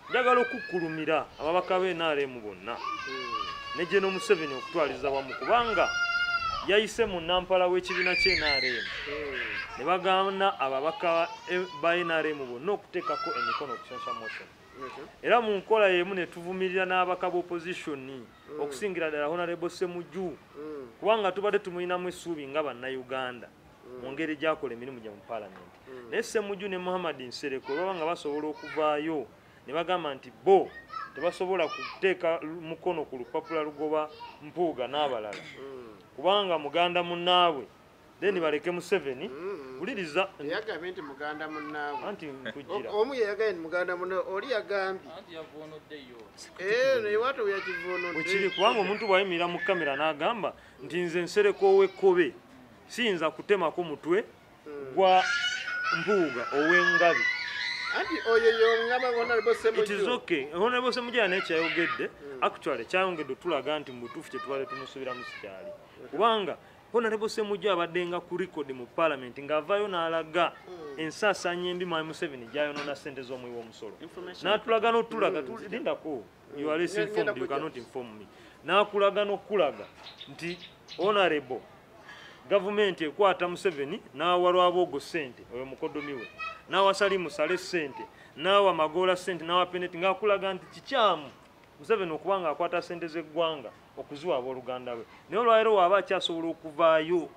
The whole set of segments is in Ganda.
njagala okukkulumira ababaka b'NRM bonna ne General Museveni okutwaliza wamu kubanga yayise mu nampala w'ekibiina ky'NRM ne bagaana ababaka ba NRM bonna okuteekako emikono okusansa motion era mu nkola y'emu ne tuvumirira n'ababaka b'opposition okusingira ddala Honorable Ssemujju kubanga tubadde tumulinamu essuubi nga bannayuganda mu ngeri gy'akola emirimu gye mu Parliament naye Ssemujju ne Muhammad Nsereko baba nga basobola okuvaayo ne bagamba nti bo tebasobola kuteeka mukono ku lupapula lugoba Mpuuga n'abalala kubanga muganda munnaabwe then baleke Museveni uliriza yagambye nti muganda munnaabwe anti nkujjira omu yagambye nti muganda munnaabwe oli yagambye anti yavonoddeyo naye watu yakivonodde bwekiri kubanga omuntu bwayimirira mu kamera n'agamba nti nze Nsereko ow'ekkobe siyinza kutemako mutwe gwa Mpuuga ow'engabi anti oyo yongamba Honorable Ssemujju it is okay Honorable Ssemujju n'ekyayogedde actually kyayongedde tulaga nti mu butuufu kye tubadde tumusuubiramu sikyali kubanga Honorable Ssemujju abadde nga ku record mu Parliament ng'avaayo n'alaga ensaasaanya embi Mwai Museveni gy'ayonoona ssente z'omuwi w'omusolo n'atulaga n'otulaga lindako you are less informed you cannot inform me n'akulaga n'okulaga nti Honorable gavumenti ekwata Museveni n'awa Lwaboogo ssente oyo mukodomi we n'awa Salimu Sale ssente n'awa Magoola ssente n'awa Peneti ng'akulaga nti kikyamu Museveni okuba ng'akwata ssente z'eggwanga okuziwa abooluganda lwe naye olwaleero waaba akyasobola okuvaayo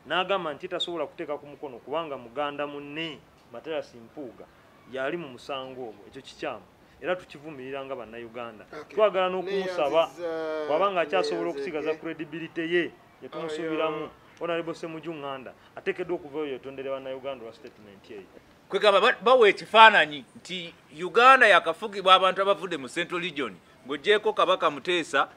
n'agamba nti tasobola kuteeka ku mukono kubanga muganda munne Materasi Mpuuga yali mu musango ogwo ekyo kikyamu era tukivumirira nga bannayuganda twagala n'okumusaba waba nga akyasobola okusigaza credibility ye yetumusuubiramu Honorable Ssemujju Nganda ateekeddwa okuvaayo yetondere bannayuganda wa statement eyo kwegamba bawa ekifaananyi nti Uganda yakafugibwa abantu abavudde mu Central Region ng'oggyeko Kabaka Muteesa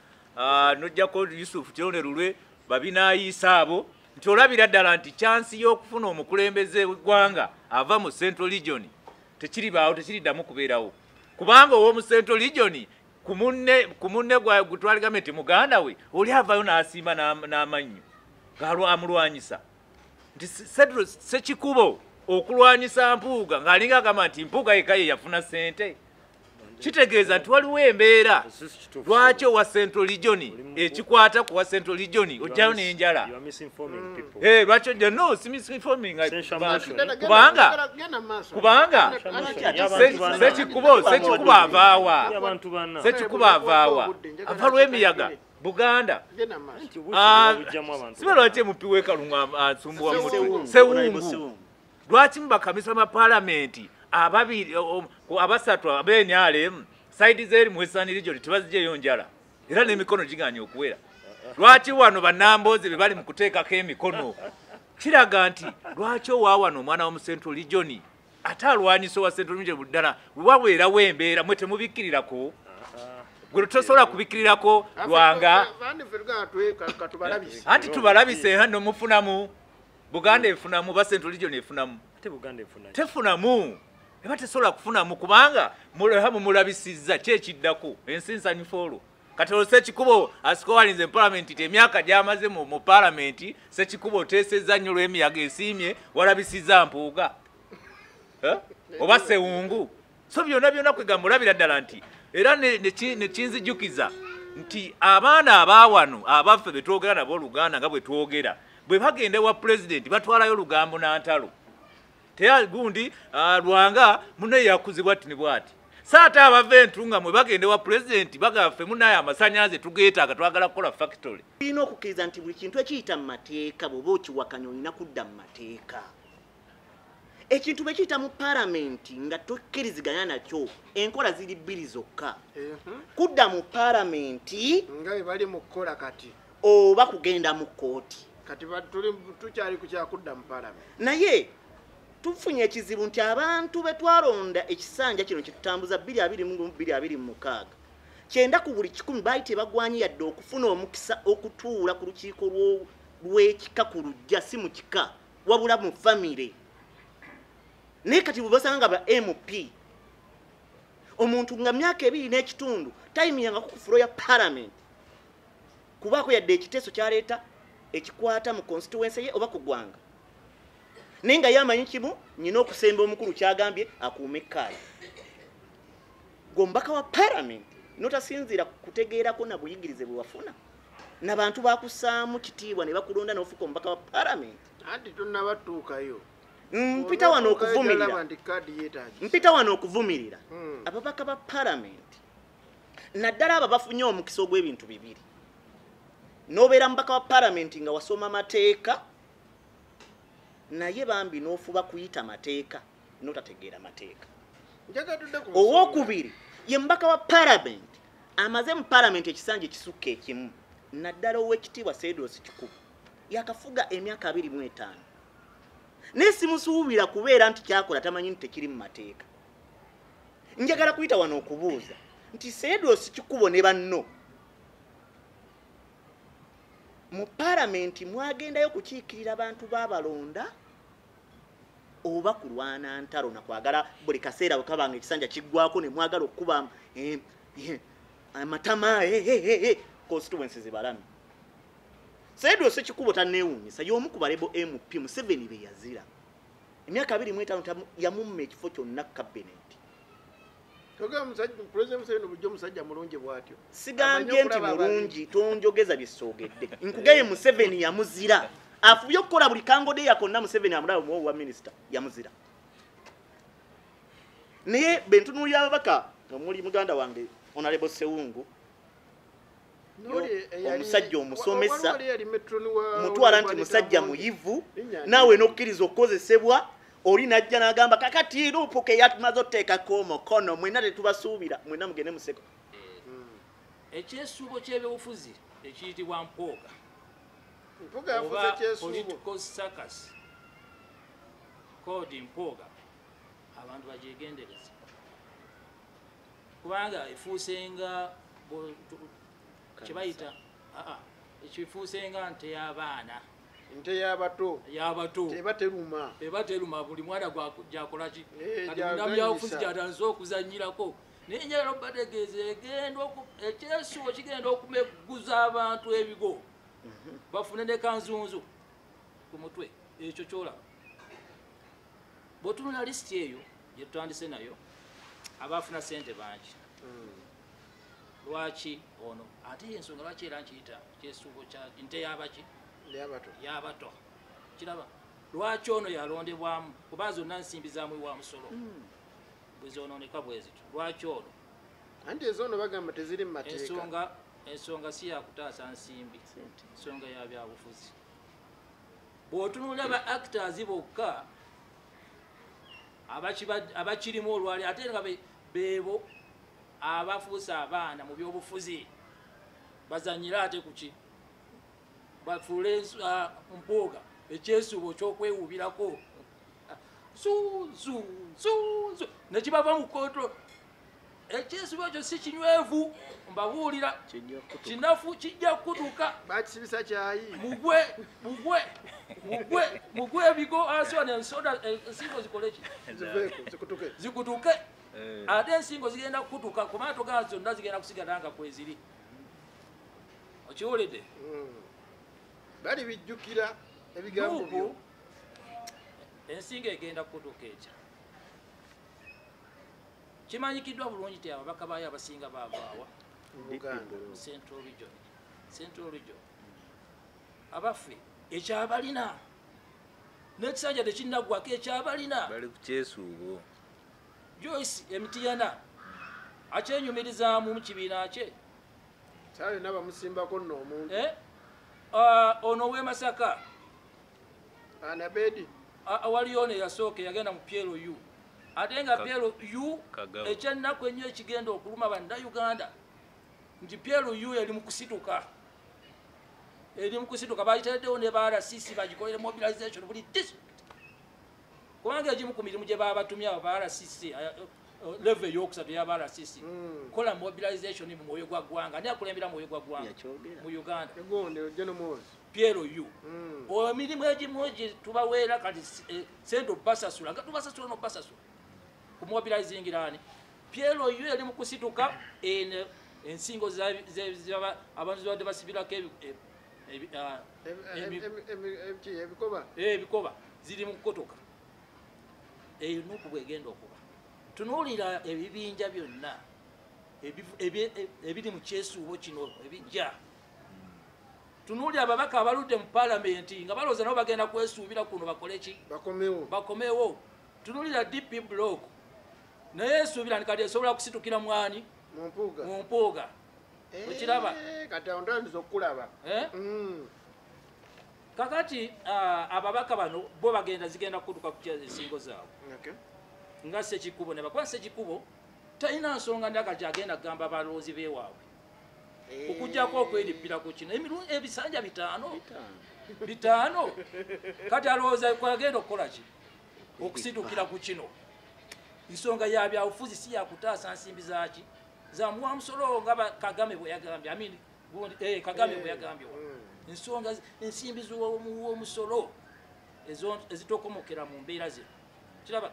n'oggyako Yusuf Kironde Lulwe babinaayiisa abo nti olabira ddala nti chansi y'okufuna omukulembeze w'eggwanga ava mu Central Region tekiribaawo tekiriddamu kubeerawo kubanga ow'omu Central Region ku munne gwetwali gavumenti muganda we oli avaayo n'asiima n'amannyo ng'amulwanyisa nti Ssekikubo okulwanyisa Mpuuga ng'alinga agamba nti Mpuuga yekka ye yafuna ssente kitegeeza nti waliwo embeera lwaki owa Central Region ekikwata ku wa Central Region ojjayo n'enjala lwaki ojja no si misinforming kubanga Ssekikubo avaawa ava lw'emiyaga Buganda siba lwaki emupi w'ekalungu asumbuwa mutwe Sewungu lwaki mubakamisa ma Parliament ababiri abasatu ab'NRM side z'eri mu Western Region tebazigyeyo njala era n'emikono giganye okuwera lwaki wano bannamboozi be bali mu kuteekako emikono kiraga nti lwaki owa wano omwana wa mu Central Region ate alwanyisa owa Central Region buddala waweerawo embeera mwe temubikkirirako gwe tosobola kubikkirirako Lwanga anti tubalabise hano mufunamu Buganda efunamu ba Central Region efunamu tefunamu eba tesobola kufunamu kubanga mulabisizza kyekiddako ensinsanifu olwo kati olwo Ssekikubo asikowalinze mu Parliament emyaka gy'amaze mu Parliament Ssekikubo oteesezza nnyo lw'emiyaga esiimye walabisizza Mpuuga oba Sewungu so byonna kwegamba olabira ddala nti era nekinzijukiza nti abaana abaawano abaffe betwogera nabo Oluganda nga bwe twogera bwe bagenda wa President batwalayo lugambo na ntalo teya gundi Lwanga munne yakuzibwa ati ne bwati saata abava entunga mwe bagenda wa President bagaffe munnaye amasanyaze tugeetaaga twagala kukola factory tulina okukkiriza nti buli kintu ekiyita mu mateeka bw'oba okiwakanya olina kudda mu mateeka ekintu bwe kiyita mu Parliament nga tokkiriziganya nakyo enkola ziri bbiri zokka kudda mu Parliament nga bwe bali mu kukola kati oba kugenda mu kkooti kati tukyali ku kyakudda mu Parliament naye tufunye ekizibu nti abantu be twalonda ekisanja kino kitutambuza 2026 kyenda ku buli 100 baali tebagwanyi yadde okufuna omukisa okutuula ku lukiiko lw'ekika ku lujja si mu kika wabula mu famire naye kati bwebasanga ba MP omuntu nga myaka 2 n'ekitundu tayimiyanga ku fulo ya Parliament kubaako yadde ekiteeso kyaleeta ekikwata mu constituency ye oba ku ggwanga naye nga yamanyi kimu nyina okusemba omukulu kyagambye akuume ekkaala gombaka wa parliament notasinzira kutegeerako na buyigirize bwe wafuna n'abantu bakusaamu kitiibwa ne bakulonda n'ofuka omubaka wa parliament anti tonnabatuukayo mpita wano okuvumirira ababaka ba parliament naddala abo bafunye omukisa ogw'ebintu bibiri n'obeera mubaka wa parliament nga wasoma mateeka naye bambi n'ofuba kuyita mateeka notategeera mateeka owokubiri ye mubaka wa parliament amaze mu parliament ekisanja ekisukka ekimu naddala ow'ekitiibwa Cedros Kikubo yakafuga emyaka 25 naye simusuubira kubeera nti kyakola tamanyi nti tekiri mu mateeka njagala kuyita wano okubuuza nti Cedros Kikubo ne banno mu parliament mwagendayo kukiikirira abantu b'abalonda oba kulwana ntalo na kwagala buli kaseera bukabanga ekisanja kiggwako ne mwagala okuba amatama constituencies zibalami Cedros Kikubo tanneewuunyisa y'omu ku balebo MP Museveni be yazira emyaka 25 yamumma ekifo kyonna cabinet sigambye nti mulungi tonjogeza byesoogedde nkugeye Museveni yamuzira afubye okukola buli kangode yakonna Museveni amulaba mu wa minister yamuzira naye bentunuulira ababaka omuli muganda wange Honorable Sewungu omusajja omusomesa mutwala nti musajja muyivu naawe n'okkiriza okukozesebwa oli najja n'agamba kakati lupuke yatumaze otteekako omukono mwena tetubasuubira mwena mugende museko ekyesuubo ky'ebyobufuzi ekiyitibwa mpooga oba political circus called mpooga abantu bagyegendereza kubanga efuusenga kyebayita ekifuusenga nte y'abaana nte y'abato eba teruma buli mwana gyakolaki katonda mubyabufuzi gyatandise okuzanyirako naye njagala okubategeeza ekyesuubo kigenda okumeguza abantu ebigo bafune ne kanzunzu ku mutwe ekyo kyolaba bw'otunula lisiti eyo gye tutandise nayo abaafuna ssente bangi lwaki ono ate ensonga lwaki era nkiyita kyesuubo nte y'abaki y'abato kiraba lwaki ono yalondebwamu kuba zonna nsimbi zaamu wa musolo bwe zonooneka bwe zito lwaki ono anti ezono bagamba teziri mu mateeka ensonga si yakutaasa nsimbi ensonga ya byabufuzi bw'otunula ba actors bokka abakirimu olwali ate nga beebo abafuusa abaana mu byobufuzi bazanyira ate kuki bafuule mpooga ekyesuubo ky'okwewuubirako nekibava mu kkoto ekyesuubo ekyo si kinywevu mbabuulira kinafu kijja kutuuka bakisibisa kyayi mugwe ebigo aswa nensoda ensingo zikoleki zikutuke ate ensingo zigenda kukutuka kumaato ga zonna zigenda kusigala nga kweziri okiwulidde bali bijjukira ebigambo byo ensingo egenda kukutuka ekya kimanyikiddwa bulungi ti ababaka baayo abasinga baavaawa mu central region abaffe ekyabalina n'ekisanja tekinaggwako ekyabalina bali ku kyesuubo Joyce Emitiyana akyenyumirizaamu mu kibiina kye sawe nabamusimbako nno omuntu ono w'e Masaka anabedi waliyo ono eyasooka yagenda mu PLU ate nga PLU ekyennaku ennyo ekigenda okuluma bannayuganda nti PLU eri mu kusituka bagitereddewo ne ba RCC bagikolere mobilization buli district kubanga egimu ku mirimu gye baba batumye abo ba RCC level eyokusatu yaba RCC kola mobilization mu mwoyo gwa ggwanga ani akulembera mwoyo gwa ggwanga mu Uganda PLU emirimu egimu gye tubaweera kati sente basasula nga tubasasula n'obasasula ku mobilizingirani PLU eri mu kusituka ensingo abantu zibadde basibirako ebikoba ziri mu kukotoka eyo nuku bwegenda okuba tunuulira ebibinja byonna ebiri mu kyesuubo kino ebijja tunuuli ababaka abaludde mu paalamenti nga balowooza nabo bagenda kwesuubira kuno bakole ki bakomewo tunuulira DP block naye esuubira ni kati esobola kusitukira mwani mu mpuuga okiraba kakati ababaka bano bo zigenda kutuka ku ensingo zaabwe nga Ssekikubo ne bakuba Ssekikubo talina nsonga ndakati agenda kugamba abalowoozi beewaabwe okujjako okwerippira ku kino ebisanja bitaano kati alowooza kwagenda okukola ki okusitukira ku kino ensonga yabyabufuzi si yakutaasa nsimbi zaki zamuwa musolo nga Kagame bwe yagambye Kagame bwe yagambye ensonga ensimbi z'omusolo ezitokomokera mu mbeera ze kiraba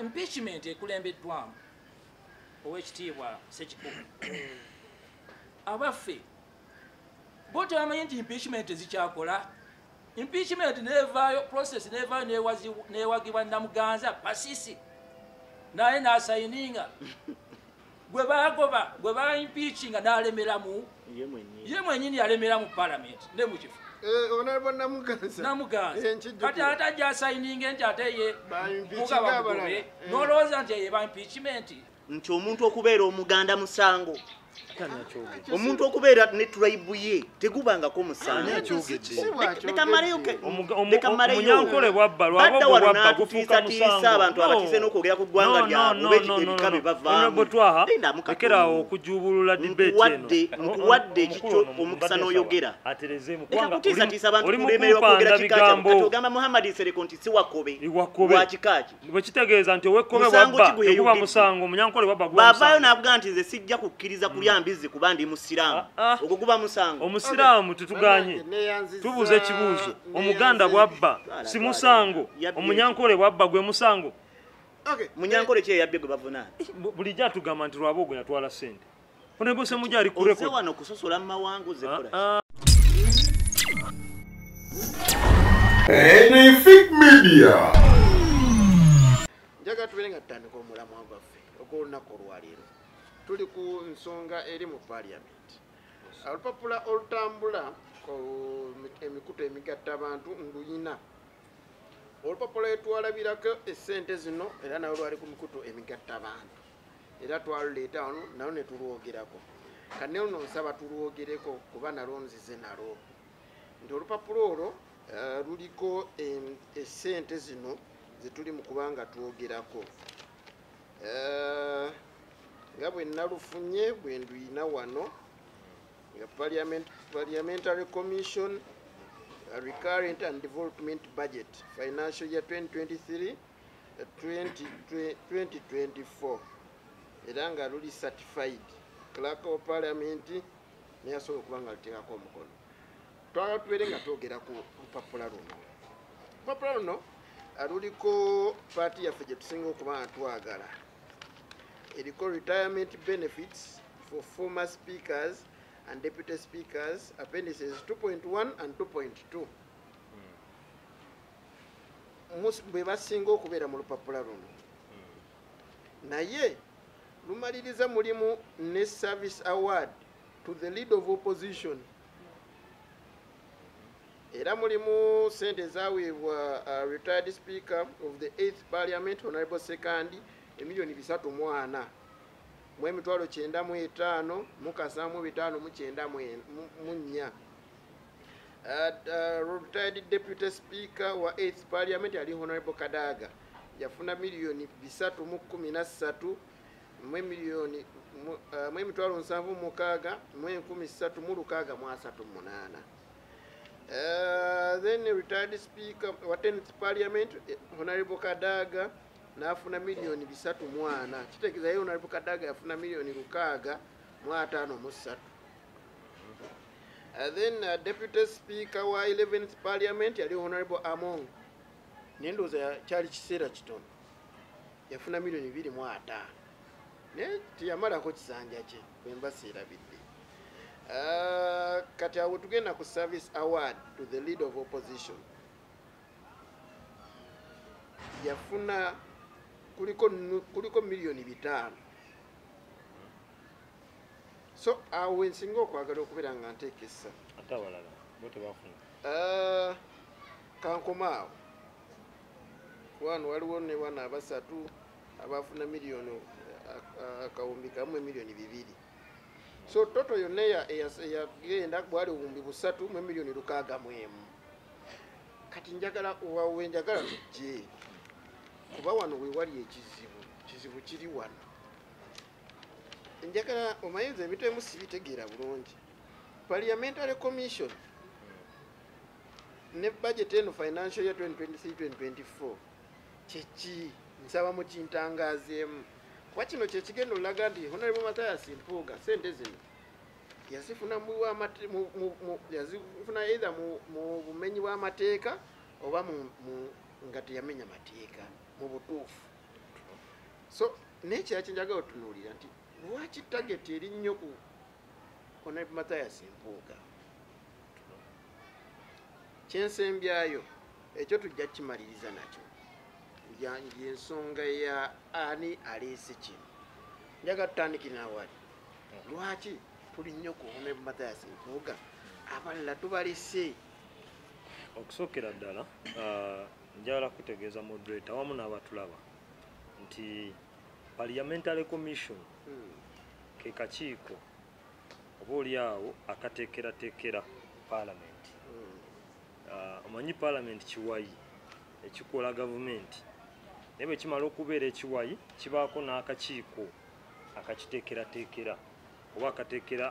impeachment ekulembeddwamu owekitiibwa Ssekikubo abaffe bo tebamanyi nti impeachment ezikyakola impeachment nevaayo process nevaayo newagibwa Namuganza Pasisi naye nasayininga gwe bagoba gwe baimpeachinga nalemeramu ye mwenyini yalemera mu parliament ne mu kifo Namuganza kati atajja asayininga nti ate ye baimpeachinga nolowooza nti ye ba impeachment nti omuntu okubeera omuganda musango omuntu okubeera ne tribe ye tegubangako musango omunyankole bwabba lwabo bwabba gufuuka musango abantu abatiise n'okwogera ku ggwanga lyabwe ebikabe bavaamu ekerawo okujubulula debate eno nkuwadde ekikyo omukisa n'oyogera ekakutiisatiisa abantu kulemererwa okwogera kikaki ogamba Muhammad Nsereko nti si wakobe lwakikaki bwe kitegeeza nti owekkobe bwabba teguba musango omunyankole bwabba guba musango baavaayo n'avuga nti nze sijja kukkiriza kulya mbizi kuba ndi musiraamu ogwo guba musango omusiraamu tetuganye tubuuza ekibuuzo omuganda bwabba si musango omunyankole bwabba gwe musango munyankole ki eyabbye gwe bavunaana bulijjo atugamba nti lwaba ogwe yatwala ssente onebose mujja ali ku record wano kusosola mu mawanguze kola Enefik Media. Njaga tubeere nga tutandika omulamwa gwaffe ogw'olunaku olwaleero tuli ku nsonga eri mu parliament olupapula olutambula emikutu emigatta abantu nduyina olupapula etwalabirako essente zino era nawe lwali ku mikutu emigatta abantu era twaluleeta wano nalo ne tulwogerako kanne luno nsaba tulwogereko kuba nalwo nzize nalwo nti olupapula olwo luliko essente zino zetuli mu kubanga twogerako nga bwe nalufunye bwe nduyina wano nga Parliamentary Commission Recurrent and Development Budget Financial Year 2023-2024 era nga luli certified Clerk of Parliament neyasobola okuba nga luteekako omukono twala tubeere nga twogera ku lupapula luno lupapula luno luliko paati yaffe gye tusinga okuba nga twagala eriko retirement benefits for former speakers and deputy speakers appendices 2.1 and 2.2 bwe basinga okubeera mu lupapula luno naye lumaliriza mulimu ne service award to the leader of opposition era mulimu sente zaweebwa retired speaker of the 8th parliament honorable second emiliyoni 340 mu emitwalo 95 mu 754 retired deputy speaker wa 8th parliament ali honorable Kadaga yafuna miliyoni 313 mu emitwalo 76 mu 1338 then retired speaker wa 10th parliament honorable Kadaga nafuna miliyoni 304 kitegeeza yeye honorable Kadaga yafuna miliyoni 653 then deputy speaker wa 11th parliament yali honorable Among nendoza kyali kiseera kitono yafuna miliyoni 205 ne tiyamalako kisanja kye bwemba seerabidde kati awo tugenda ku service award to the leader of opposition yafuna kuliko miliyoni 5 so awo ensinga okwagala okubeera nga nteekesa ate abalala bo tebafuna kankomaawo wano waliwo ne bana abasatu abafuna miliyoni akawumbi kamu miliyoni 2 so toto yonna eyagenda bwali obuwumbi 3 mu miliyoni 6 kati njagala wenjagala tujje kuba wano wewali ekizibu kiri wano njagala omayinza ebintu ebimu sibitegeera bulungi parliamentary commission ne budget eno financial year 2023-2024 kyeki nsaba mukintangazeemu kuba kino kyekigenda olaga nti Honorable Mathias Mpuuga sente zino yazifuna yazifuna either mu bumenyi bw'amateeka oba nga teyamenya mateeka mu butuufu so nekyaki njagala otunuulira nti lwaki target eri nnyo ku Honorable Mathias Mpuuga kyensembyayo ekyo tujja kimaliriza nakyo yensonga ya ani aleese kino njagala tutandikira awali lwaki tuli nnyo ku Honorable Mathias Mpuuga abalala tubalese okusookera ddala njagala kutegeeza moderator wamu n'abatulaba nti parliamentary commission ke kakiiko oba oliawo akateekerateekera parliament omanyi parliament kiwayi ekikola gavumenti naye bwe kimala okubeera ekiwayi kibaako n'akakiiko akakiteekerateekera oba akateekera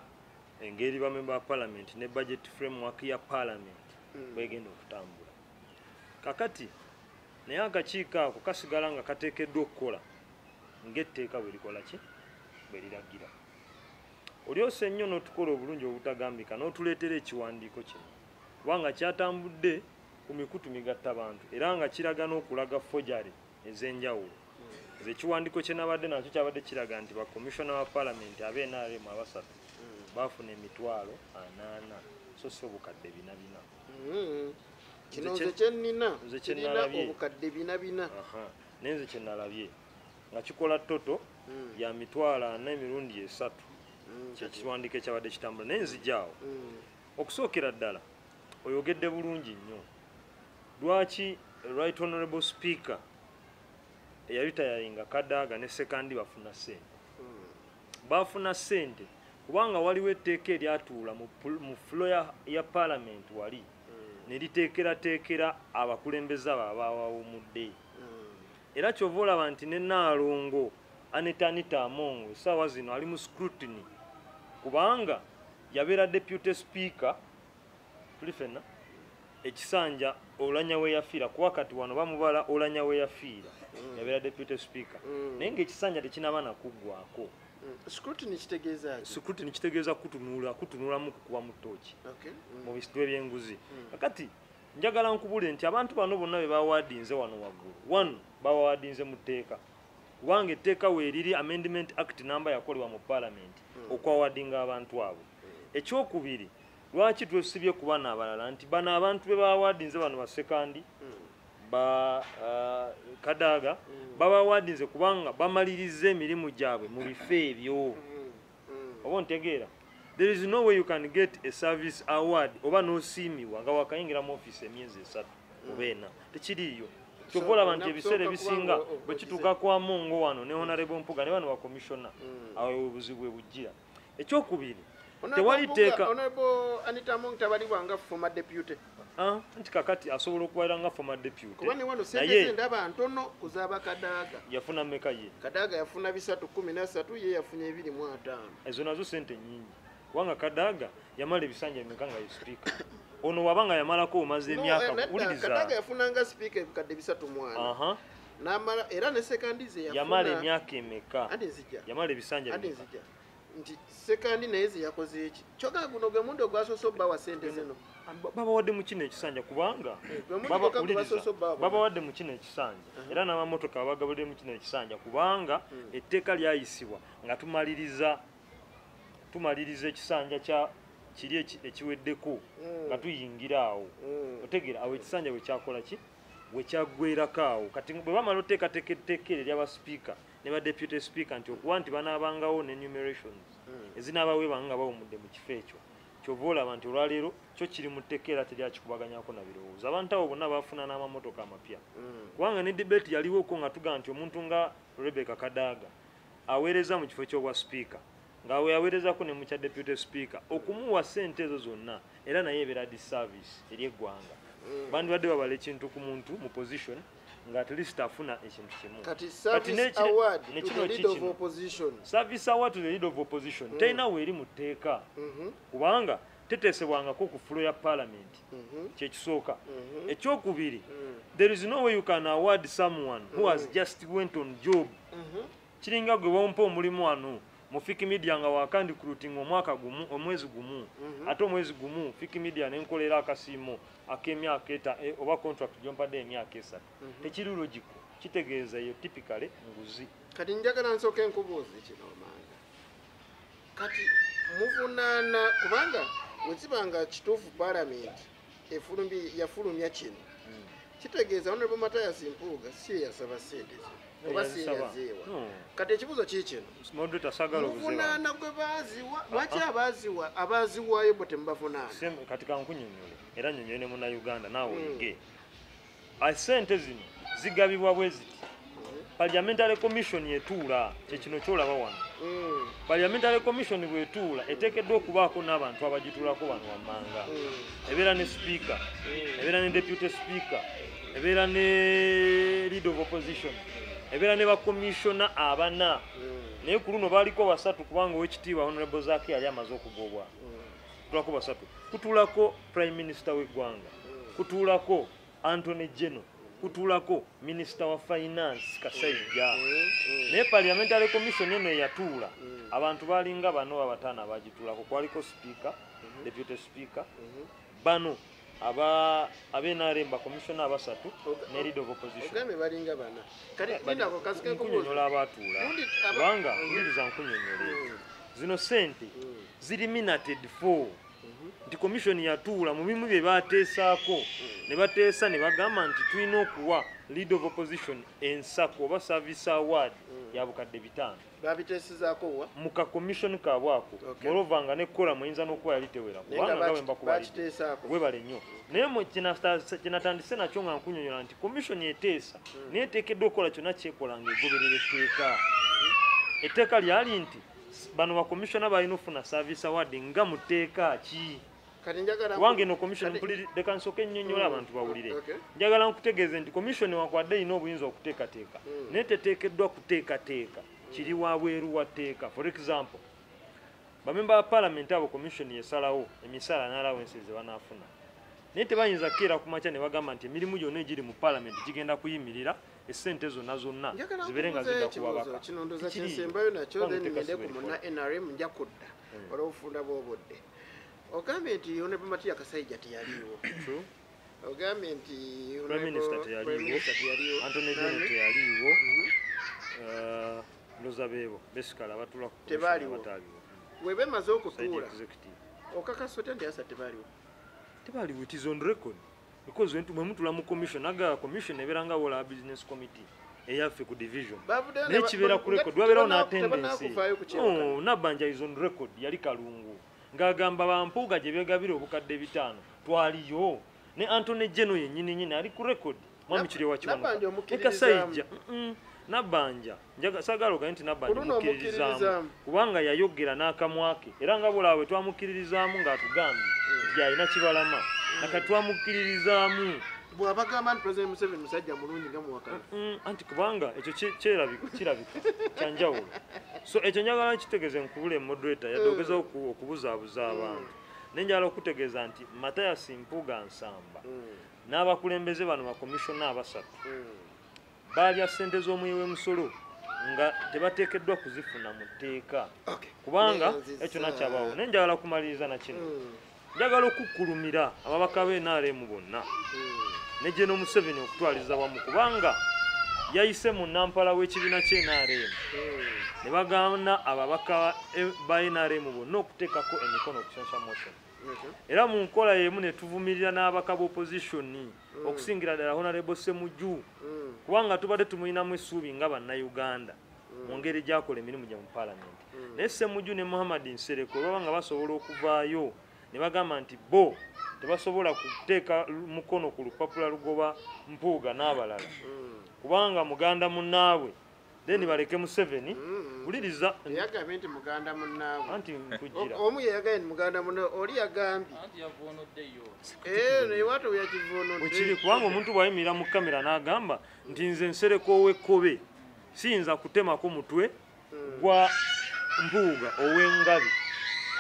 engeri bamemba ba parliament ne budget framework ya parliament bwegenda okutambula kakati naye akakiiko ako kasigala nga kateekeddwa okukola ng'etteeka bwe likola ki bwe liragira olyose nnyo n'otukola obulungi obutagambika n'otuleetera ekiwandiiko kino kubanga kyatambudde ku mikutu migatta bantu era nga kiraga n'okulaga fojari ez'enjawulo ekiwandiiko kye nabadde nakyo kyabadde kiraga nti bakomishona ba palamenti ab'NRM abasatu baafuna emitwalo 80 so si obukadde 400 kino nze kyenina obukadde 400 naye nze kye nalabye nga kikola toto ya mitwalo 4 emirundi 3 kyekiwandiiko ekyabadde kitambula naye nzijaawo okusookera ddala oyogedde bulungi nnyo lwaki right honorable speaker eyaritayaringa Kadaga ne sekandi bafuna sente kubanga waliwo etteeka eryatuula mu floor ya parliament wali ne liteekerateekera abakulembeze abo abawawumudde era kyova olaba nti ne Naalongo Anita Amongo essaawa zino ali mu scrutiny kubanga yabeera deputy speaker tuli fenna ekisanja Olanya we yafiira kuba kati wano bamubala Olanya we yafiira yabeera deputy speaker naye ng'ekisanja tekinaba nakuggwako scrutiny kitegeeza kutunulamu kukuba mu ttooki mu bisitu ebyenguzi kakati njagala nkubule nti abantu bano bonna be bawaadinze wano waggulu wano bawaadinze mu tteeka kubanga etteeka weeriri amendment act namba yakolebwa mu parliament okwawaadinga abantu abo ekyokubiri lwaki twesibye ku bana abalala nti bano abantu be bawaadinze bano basekandi ba Kadaga babawaadinze kubanga bamaliriza emirimu gyabwe mu bifo ebyo oba ntegeera there is no way you can get a service award oba n'osiimibwa nga wakayingira mu office emyezi 3 oba 4 tekiriiyo kyovola abantu ebiseera ebisinga bwe kituuka kwa Mongo wano ne Honorable Mpuuga ne bano bakomishona awo obuzibu bwe bujjira ekyokubiri tewali teeka Honorable Anita Amongo tabalibwa nga former deputy nti kakati asobola okubalira nga former deputy kuba ne wano sente ndaba ntono kuzaaba Kadaga yafuna mmeka ye Kadaga yafuna 313 ye yafunye 25 ezo nazo sente nyingi kubanga Kadaga yamala ebisanja emeka nga ye speaker ono wabanga yamalako omaze emyaka kuwuliriza Kadaga yafunanga speaker ebikadde 3 n'amala era ne sekandize yamala emyaka emeka yamala ebisanja emeka nti sekandi naye ze yakoze eki kyoga guno gwe mundo gwasoso bawa sente zino babawadde mu kino ekisanja kubanga babawadde mu kino ekisanja era n'amamotoka babagabudde mu kino ekisanja kubanga etteeka lyayisibwa nga tumaliriza ekisanja kya kiri ekiweddeko nga tuyingira awo otegeera awo ekisanja bwe kyakola ki bwe kyaggwerako awo kati bwe bamala oteekateeka etteeka ery'abasipiika ne ba deputy speaker nti okuba nti banaabangawo n'enumerations ezinaabaweebanga nga bawumudde mu kifo ekyo kyova olaba nti olwaleero kyo kiri mu tteeka era teryakikubaganyako na birowoozo. Abantu abo bonna bafuna n'amamotoka amapya kubanga ne debate yaliwoko nga tugamba nti omuntu nga Rebecca Kadaga aweereza mu kifo ky'obwa speaker ng'awe yaweerezako ne mu kya deputy speaker okumuwa ssente ezo zonna era naye ebeera disservice eri eggwanga. Bandibadde babala ekintu ku muntu mu position nga at least afuna ekintu kimu. Kati service award to the leader of opposition. Service award to the leader of opposition. Tena weeri mu tteeka. Kubanga teteesebwangako ku fulo ya parliament. Kyekisooka. Ekyokubiri, there is no way you can award someone who has just went on job. Kiringa gwe wampa omulimu wano mu Fiki Media nga wakandi recruiting omwaka gumu omwezi gumu ate omwezi gumu Fiki Media nenkolera akasiimo ak'emyaka oba contract gyompadde emyaka 3 tekiri logical kitegeeza yo typically nguzi. Kati njagala nsooke enkubuuzi kino Manga, kati muvunaana kubanga wekibanga kituufu parliament yafulumya kino kitegeeza Honorable Mathias Mpuuga si yasaba ssente oba si yazeewa. Kati ekibuuzo kiikino muvunaana gwe baaziwa lwaki abaziwaayo bwe temubavunaana? Kati kankunyonyole era nyonyole ne Munnayuganda naawe oyige ssente zino zigabibwa bwe ziti Parliamentary Commission yetuula kyekino kyolaba wano. Parliamentary Commission bwetuula eteekeddwa okubaako n'abantu abagituulako bano wammanga. Ebeera ne speaker, ebeera ne deputy speaker, ebeera ne leader of opposition, ebeera ne bakomishona abana. Naye ku luno baaliko basatu kubanga owekitiibwa Honorable Zaaki yali amaze okugobwa. Kutuulako basatu. Kutuulako Prime Minister w'eggwanga, kutuulako Anthony General, kutuulako Minister wa Finance Kasajja. Naye Parliamentary Commission eno eyatuula abantu baalinga bano abataano abagituulako. Kwaliko Speaker, Deputy Speaker, bano ab'NRM bakomishona abasatu ne leader of opposition. Ogambe balinga bana. Kati nindako kasike nkunyonyola abatuula kubanga ndiriza nkunyonyole zino ssente ziri minated for nti commission yatuula mu bimu bye baateesaako ne bateesa ne bagamba nti tulina okuwa leader of opposition ensako oba service award ya bukadde 5 babiteesezaako wa mu ka commission kaabwako moreover nga nekkola muyinza n'okuba yali tewera kubanga nga bwe mbakubalidde webale nnyo. Naye mu kinatandise nakyo nga nkunyonyola nti commission eteesa naye eteekeddwa okukola kyonna kyekola ng'egoberera etteeka. Etteeka lyali nti bano bakomishona balina ofuna service award nga mu tteeka ki. Wange no commission mpulidde kansooke nnyonnyola abantu bawulire. Njagala nkutegeeze nti commission wakwadde erina obuyinza okuteekateeka naye teteekeddwa kuteekateeka kiri wabweru wa tteeka. For example, bamemba ba parliament abo commission yesalawo emisala n'allowances ze banaafuna naye tebayinza keera ku makya ne bagamba nti emirimu gyonna egiri mu parliament gigenda kuyimirira essente zonna zibeere nga zidda ku babaka. Kino ndooza kyensembayo nakyo then ngende ku munna NRM nja kudda olw'obufunda bw'obudde. Ogambye nti Honorable Mathias Kasajja teyaliiwo. Ogambye nti Prime Minister teyaliiwo, Anthony General teyaliiwo, Loza Beebo besikala abatula ku tebaaliwo. Webe maze okutuula okakasa otya nti asa tebaaliwo? Tebaaliwo, it is on record because mwe mutula mu commission aga commission ebeera nga wola business committee eyaffe ku division naye kibeera ku record wabeerawo n'attendance. Nabbanja is on record yali Kalungu ng'agamba bampuuga gye beegabira obukadde 5 twaliyo ne Anthony General yennyini ali ku record mwami kiri wa Kiwanuka ne Kasajja Nabbanja saagala ogaye nti Nabbanja mukkiririzaamu kubanga yayogera n'akamwake era nga bulawe twamukkiririzaamu ng'atugambye nti alina kibalama nakati twamukkiririzaamu bw'abagamba nti President Museveni musajja mulungi nga muwakana anti kubanga ekyo kirabika kyanjawulo. So ekyo njagala nkitegeeze nkubule moderator yadogeza okubuzaabuza abantu naye njagala okutegeeza nti Mathias Mpuuga Nsamba n'abakulembeze bano bakomishona abasatu baalya ssente z'omuyi w'emusolo nga tebateekeddwa kuzifuna mu tteeka kubanga ekyo nakyabawo. Naye njagala kumaliriza na kino, njagala okukkulumira ababaka b'NRM bonna ne General Museveni okutwaliza wamu kubanga yayise mu nampala w'ekibiina ky'NRM ne bagaana ababaka ba NRM bonna okuteekako emikono okusensa motion era mu nkola y'emu ne tuvumirira n'ababaka b'opposition okusingira ddala Honorable Ssemujju kubanga tubadde tumulinamu essuubi nga bannayuganda mu ngeri gyakola emirimu gya mu paalamenti naye Ssemujju ne Muhammad Nsereko baba nga basobola okuvaayo ne bagamba nti bo tebasobola kuteeka mukono ku lupapula lugoba Mpuuga n'abalala kubanga muganda munnaabwe then baleke Museveni uliriza yagambye nti muganda munnaabwe anti nkujjira omu yeyagaye nti muganda munnaabwe oli yagambye naye watu yakivuunudde wekiri kubanga omuntu bwayimirira mu kamera n'agamba nti nze Nsereko ow'ekkobe siyinza kutemako mutwe gwa Mpuuga ow'engabi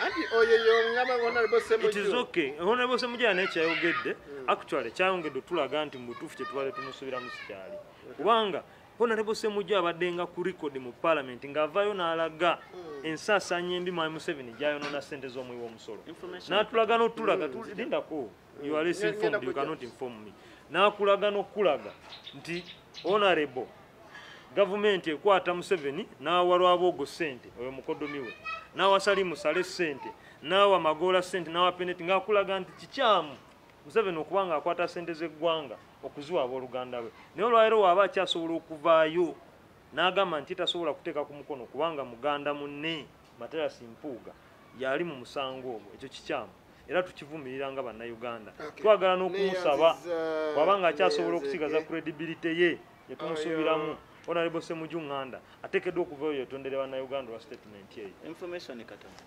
anti oyo yongamba Honorable Ssemujju. It is okay. Honorable Ssemujju n'ekyayogedde actually kyayongedde tulaga nti mu butuufu kye tubadde tumusubiramu sikyali kubanga Honorable Ssemujju abadde nga ku record mu parliament ng'avaayo n'alaga ensaasaanya embi Mwai Museveni gy'ayonoona ssente z'omuwi w'omusolo n'atulaga n'otulaga lindako you are less informed you cannot inform me n'akulaga n'okulaga nti Honorable gavumenti ekwata Museveni n'awa Lwaboogo ssente oyo mukodomi we n'awa Salimu Sale ssente n'awa Magoola ssente n'awa Peneti ng'akulaga nti kikyamu Museveni okuba ng'akwata ssente z'eggwanga okuziwa abooluganda bwe naye olwaleero waaba akyasobola okuvaayo n'agamba nti tasobola kuteeka ku mukono kubanga muganda munne Materasi Mpuuga yali mu musango ogwo ekyo kikyamu era tukivumirira nga bannayuganda twagala n'okumusaba waba nga akyasobola okusigaza credibility ye yetumusuubiramu Honorable Ssemujju Nganda ateekeddwa okuvaayo yetondere bannayuganda lwa statement eyo information katono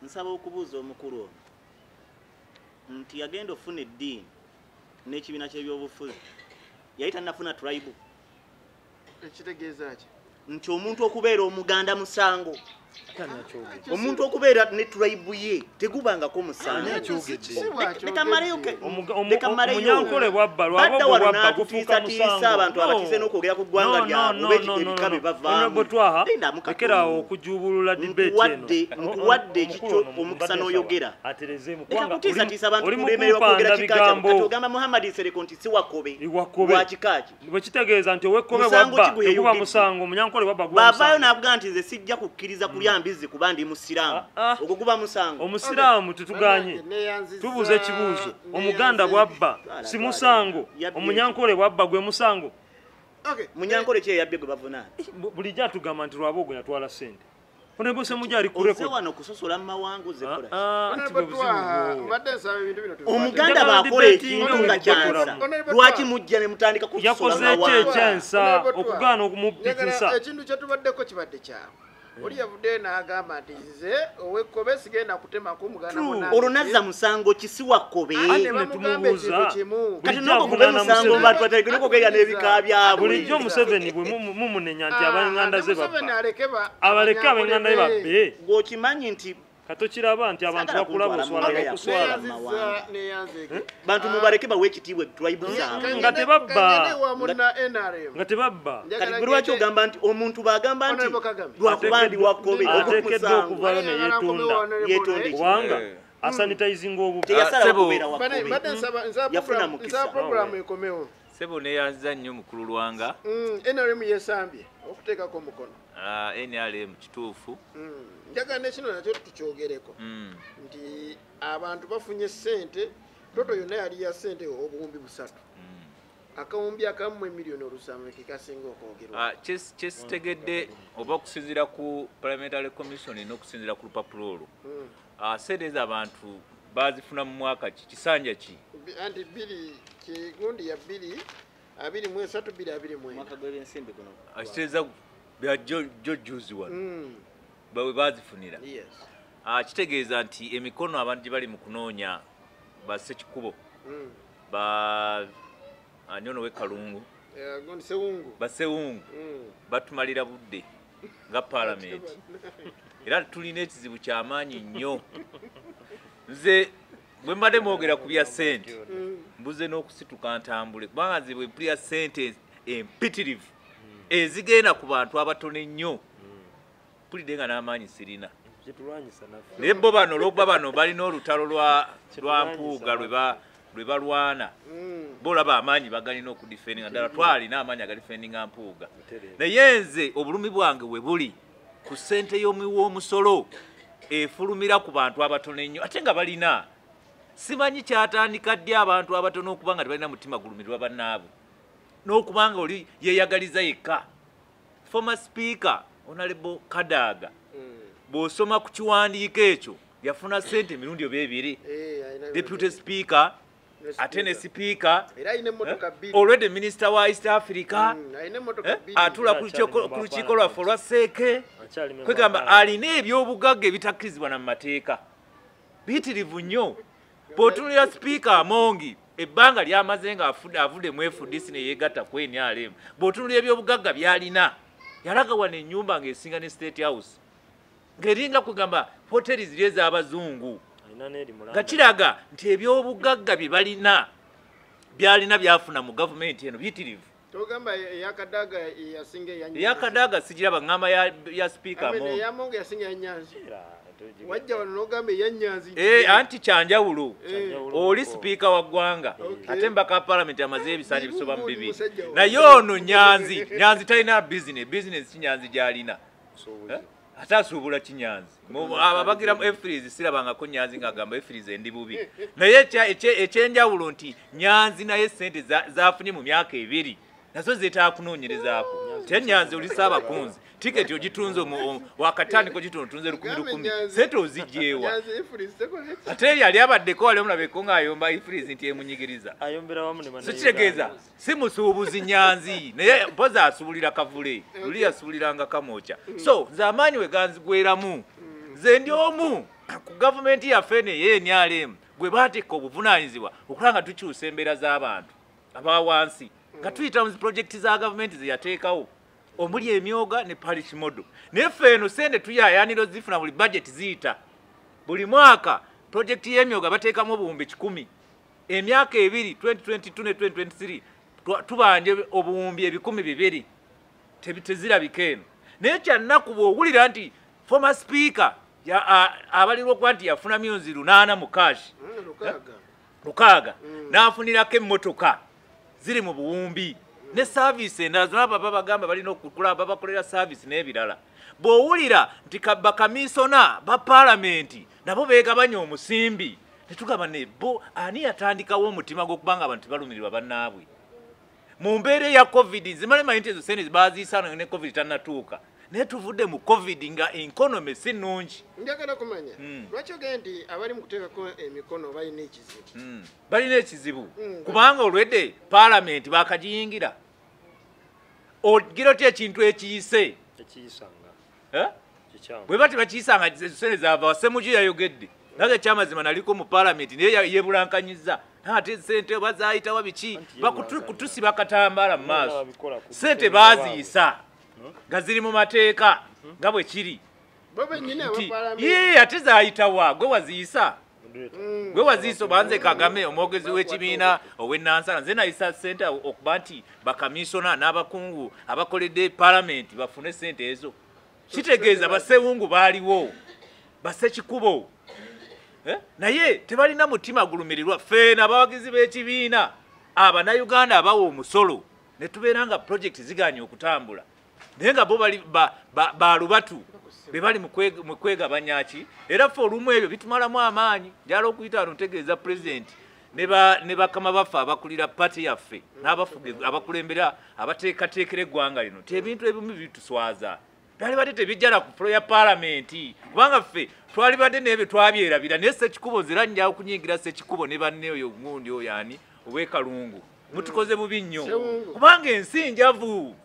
nsaba okubuuza omukulu ono nti yagenda ofuna eddiini n'ekibiina ky'ebyobufuzi yali tannafuna tribe ekitegeeza ki nti omuntu okubeera omuganda musango omuntu okubeera ne tribe ye tegubangako musango omunyankole bwabba lwabogobwabba gufuuka musango abantu abakise n'okwogera ku ggwanga lyabwe ebika bye bavaamu lekerawo okujubulula debate eno nkuwadde ekikyo omukisa n'oyogera aterezemu lekakutiisatiisa abantu kulemererwa kwogera kika kyo kati ogamba Muhammad Nsereko nti si wakobe lwakikaaki bwe kitegeeza nti owekkobe bwabba teguba musango omunyankole bwabba guba musango baavaayo n'avuga nti nze sijja kukkiriza kulya mbizi kuba ndi musiraamu ogwo guba musango omusiraamu tetuganye tubuuza ekibuuzo omuganda bwabba si musango omunyankole bwabba gwe musango munyankole ki eyabye gwe bavunaana bulijjo atugamba nti Lwaboogo yatwala ssente Honorable Ssemujju ali ku record wano kusosola mu mawanguze kola omuganda baakola ekintu nga kyansa lwaki mujja ne mutandika kusosola mu yakoze ekyensa okugaana okumupikisa ekintu kye tubaddeko kibadde kyawe oli yavudde n'agamba nti nze ow'ekkobe sigenda kutemako muganda munange olwo nazza musango kisi wakkobe netumubuuza kati n'okugube musango bantu bategeka n'okwogerera n'ebika byabwe bulijjo Museveni bwe mumunenya nti ab'enganda ze babba abaleke ab'enganda ze babbe ng'okimanyi nti katokiraba nti abantu bakulaba oswala bakuswala bantu mubaleke bawe ekitiibwa tribe zaabwe nga tebabba kati gwe lwaki ogamba nti omuntu bagamba nti lwakuba ndi wakkobe ateekeddwa okuvaayo ne yeetonda kubanga asanitizinga obubbi teyasala okubeera wakkobe yafuna mukisa programu ekomewo Sebo neyanza nnyo mukulu lwanga NRM yesambye okuteekako omukono NRM kituufu njagala nekino nakyo tukyogereko nti abantu bafunye ssente toto yonna yali ya ssente obuwumbi 3 akawumbi akamu emiliyoni 7 kikasinga okwogerwa kyesitegedde oba okusinziira ku parliamentary commission n'okusinziira ku lupapula olwo ssente ezo abantu bazifuna mu mwaka ki kisanja ki anti kigundi ya 23 mwaka gw'ebyensimbi guno akitegeeza bya jojuzi wano bawe bazifunira kitegeeza nti emikono abantu gye bali mu kunoonya bassekikubo anyono w'ekalungu basewungu batumalira budde nga paalamenti era tulina ekizibu kyamaanyi nnyo nze bwe mbadde mwogera ku bya ssente mbuze n'okusituka ntambule kubanga nze bwe mpulira ssente empitirivu ezigenda ku bantu abatono ennyo mpulidde nga n'amaanyi sirina naye bo bano olwokuba bano balina olutalo lwa Mpuuga lwe balwana boolaba amaanyi bagalina okudifendinga ddala twalina amaanyi agalifendinga Mpuuga naye nze obulumi bwange we buli ku ssente y'omuw'omusolo efulumira ku bantu abatono ennyo ate nga balina simanyi kyatandika ddi abantu abatono okuba nga tebalina mutima gulumirwa bannaabwe n'okubanga oli yeeyagaliza yekka former speaker Honorable Kadaga bw'osoma ku kiwandiiko ekyo yafuna ssente emirundi oba ebiri deputy speaker ate ne speaker already minister wa East Africa atula ku lukiiko lwaffe olwa Seeke kwegamba alina ebyobugagga ebitakkirizibwa na mu mateeka biyitirivu nnyo bw'otunulira speaker Amongi ebbanga lyamaze nga avudde mu FDC ne yeegatta ku NRM bw'otunulira ebyobugagga byalina yalaga wano ennyumba ng'esinga ne State House ng'eringa kugamba hoteli ziri ez'abazungu nga kiraga nti ebyobugagga bye balina byalina byafuna mu gavumenti eno biyitirivu eyakadaga sigiraba ngamba ya speaker anti kyanjawulo oli speaker wa ggwanga ate mbaka parliament amaze ebisaanyi bisoba mu 2 naye ono nyanzi talina business kinyanzi gyalina ate asuubula kinyanzi ababagira mu efries sirabangako nyanzi ng'agamba efries endi bubi naye ekyenjawulo nti nyanzi naye sente zafunye mu myaka 2 nazo zeetaaga kunoonyerezaako te nyanzi oli saabakunzi tiketi ogitunze wakatandiko gitunze 10,000 sente ozigyewa ate yali abaddeko wali omulabeko ng'ayomba efries nti emunyigiriza so kitegeeza si musuubuzi nyanzi naye mpozi asuubulira kavule luli yasuubuliranga kamooca so nze amaanyi we ganzigweramu nze ndi omu ku gavumenti yaffe neye NRM gwe baateeka obuvunaanyizibwa okulaba nga tukyusa embeera z'abantu abawansi nga tuyita mu projekiti za gavumenti ze yateekawo omuli emyoga ne parish model naye ffe eno sente tuyaayaanira zifuna buli budget ziyita buli mwaka projekiti y'emyoga bateekamu obuwumbi 1,000 emyaka 2 2022 ne 2023 tubanje obuwumbi 200,000 tezirabika eno naye kyannaku bw'owulira nti former speaker abalirwa okuba nti yafuna myonzi 8 mu kashi 6 n'afunirako emmotoka ziri mu buwumbi ne service endala zonna baba bagamba balina okukulaba babakolera service n'ebirala bw'owulira nti bakamisona ba palamenti nabo beegabanya omusimbi netugamba ne bo ani yatandikawo omutima gw'okubanga abantu balumirirwa bannaabwe mu mbeera ya covid zimanyi nti ezo sente baziisana ne covid tannatuuka naye tuvudde mu covid nga economy si nnungi njagala kumanya lwaki ogenda nti abali mu kuteekako emikono balina ekizibu kubanga olwedde palamenti bakagiyingira ogira otya ekintu ekiyise bwe bati bakiyisanga sente zaava wasemugi yayogedde naga ekyamazima naliko mu palamenti naye yebulankanyiza ate sente bazayitawa biki kutusiba akatambaala mu maaso sente baaziyisa nga ziri mu mateeka nga bwe kiri ate zayitawa gwe waziyisa banze Kagame omwogezi w'ekibiina ow'ennansana nze nayisa sente okuba nti bakamisona n'abakungu abakoledde palamenti bafune sente ezo kitegeeza basewungu baaliwo basekikubo naye tebalina mutima gulumirirwa ffe n'abawagizi b'ekibiina abanayuganda abawa omusolo ne tubeera nga projekiti ziganye okutambula naye nga bo bali balubatu be bali mu kwegabanyaki era ffe olumu ebyo bitumalamu amaanyi njala okuyita wano ntegeeza pulezidenti ne bakama baffe abakulira pati yaffe n'abafuga abakulembera abateekateekera eggwanga lino ti ebintu ebimu bituswaza byali badde tebijjala ku fulo ya palamenti kubanga ffe twali badde n'ebyo twabyerabira naye Ssekikubo nzera njala okunyingira Ssekikubo ne banne oyo gundi oyo ani ow'ekalungu mutukoze bubi nnyo kubanga ensi njavu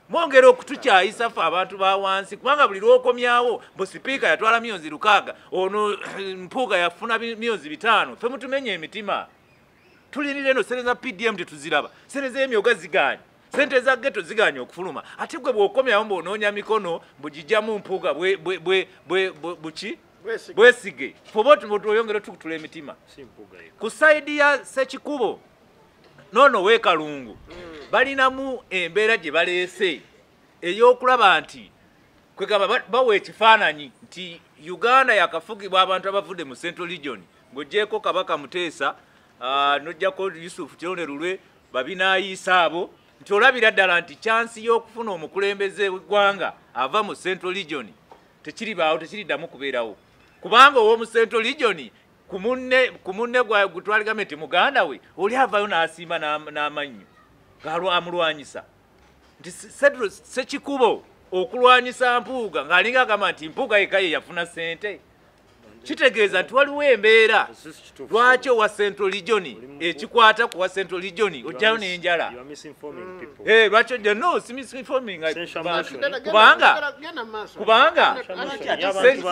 mwongera okutukyayisa ffe abantu ba wansi kubanga buli lwokomyawo mbu sipiika yatwala myonzi 6 ono mpuuga yafuna myonzi 5 ffe mutumenye emitima tulinira eno sente za PDM tetuziraba sente z'emyoga ziganye sente za ghetto ziganye okufuluma ate gwe bw'okomyawo mbw'onoonya mikono mbugijjamu mpuuga bwesige ffe oyongera tukutula emitima ku sayidi ya Ssekikubo nono w'ekalungu balinamu embeera gye baleese ey'okulaba nti kwegamba bawa ekifaananyi nti Uganda yakafugibwa abantu abavudde mu Central Region ng'oggyeko Kabaka Muteesa n'oggyako Yusuf Kironde Lulwe babinaayiisa abo nti olabira ddala nti chansi y'okufuna omukulembeze w'eggwanga ava mu Central Region tekiribaawo tekiriddamu kubeerawo kubanga ow'omu Central Region ku munne gwetwali gavumenti muganda we oli avayo n'asimba n'amannyo amulwanyisa nti Cedro Ssekikubo okulwanyisa Mpuuga ng'alinga agamba nti Mpuuga yekka ye yafuna ssente kitegeeza nti waliwo embeera lwaki owa Central Region ekikwata ku wa Central Region ojjayo n'enjala lwaki ojja no si misinforming kubanga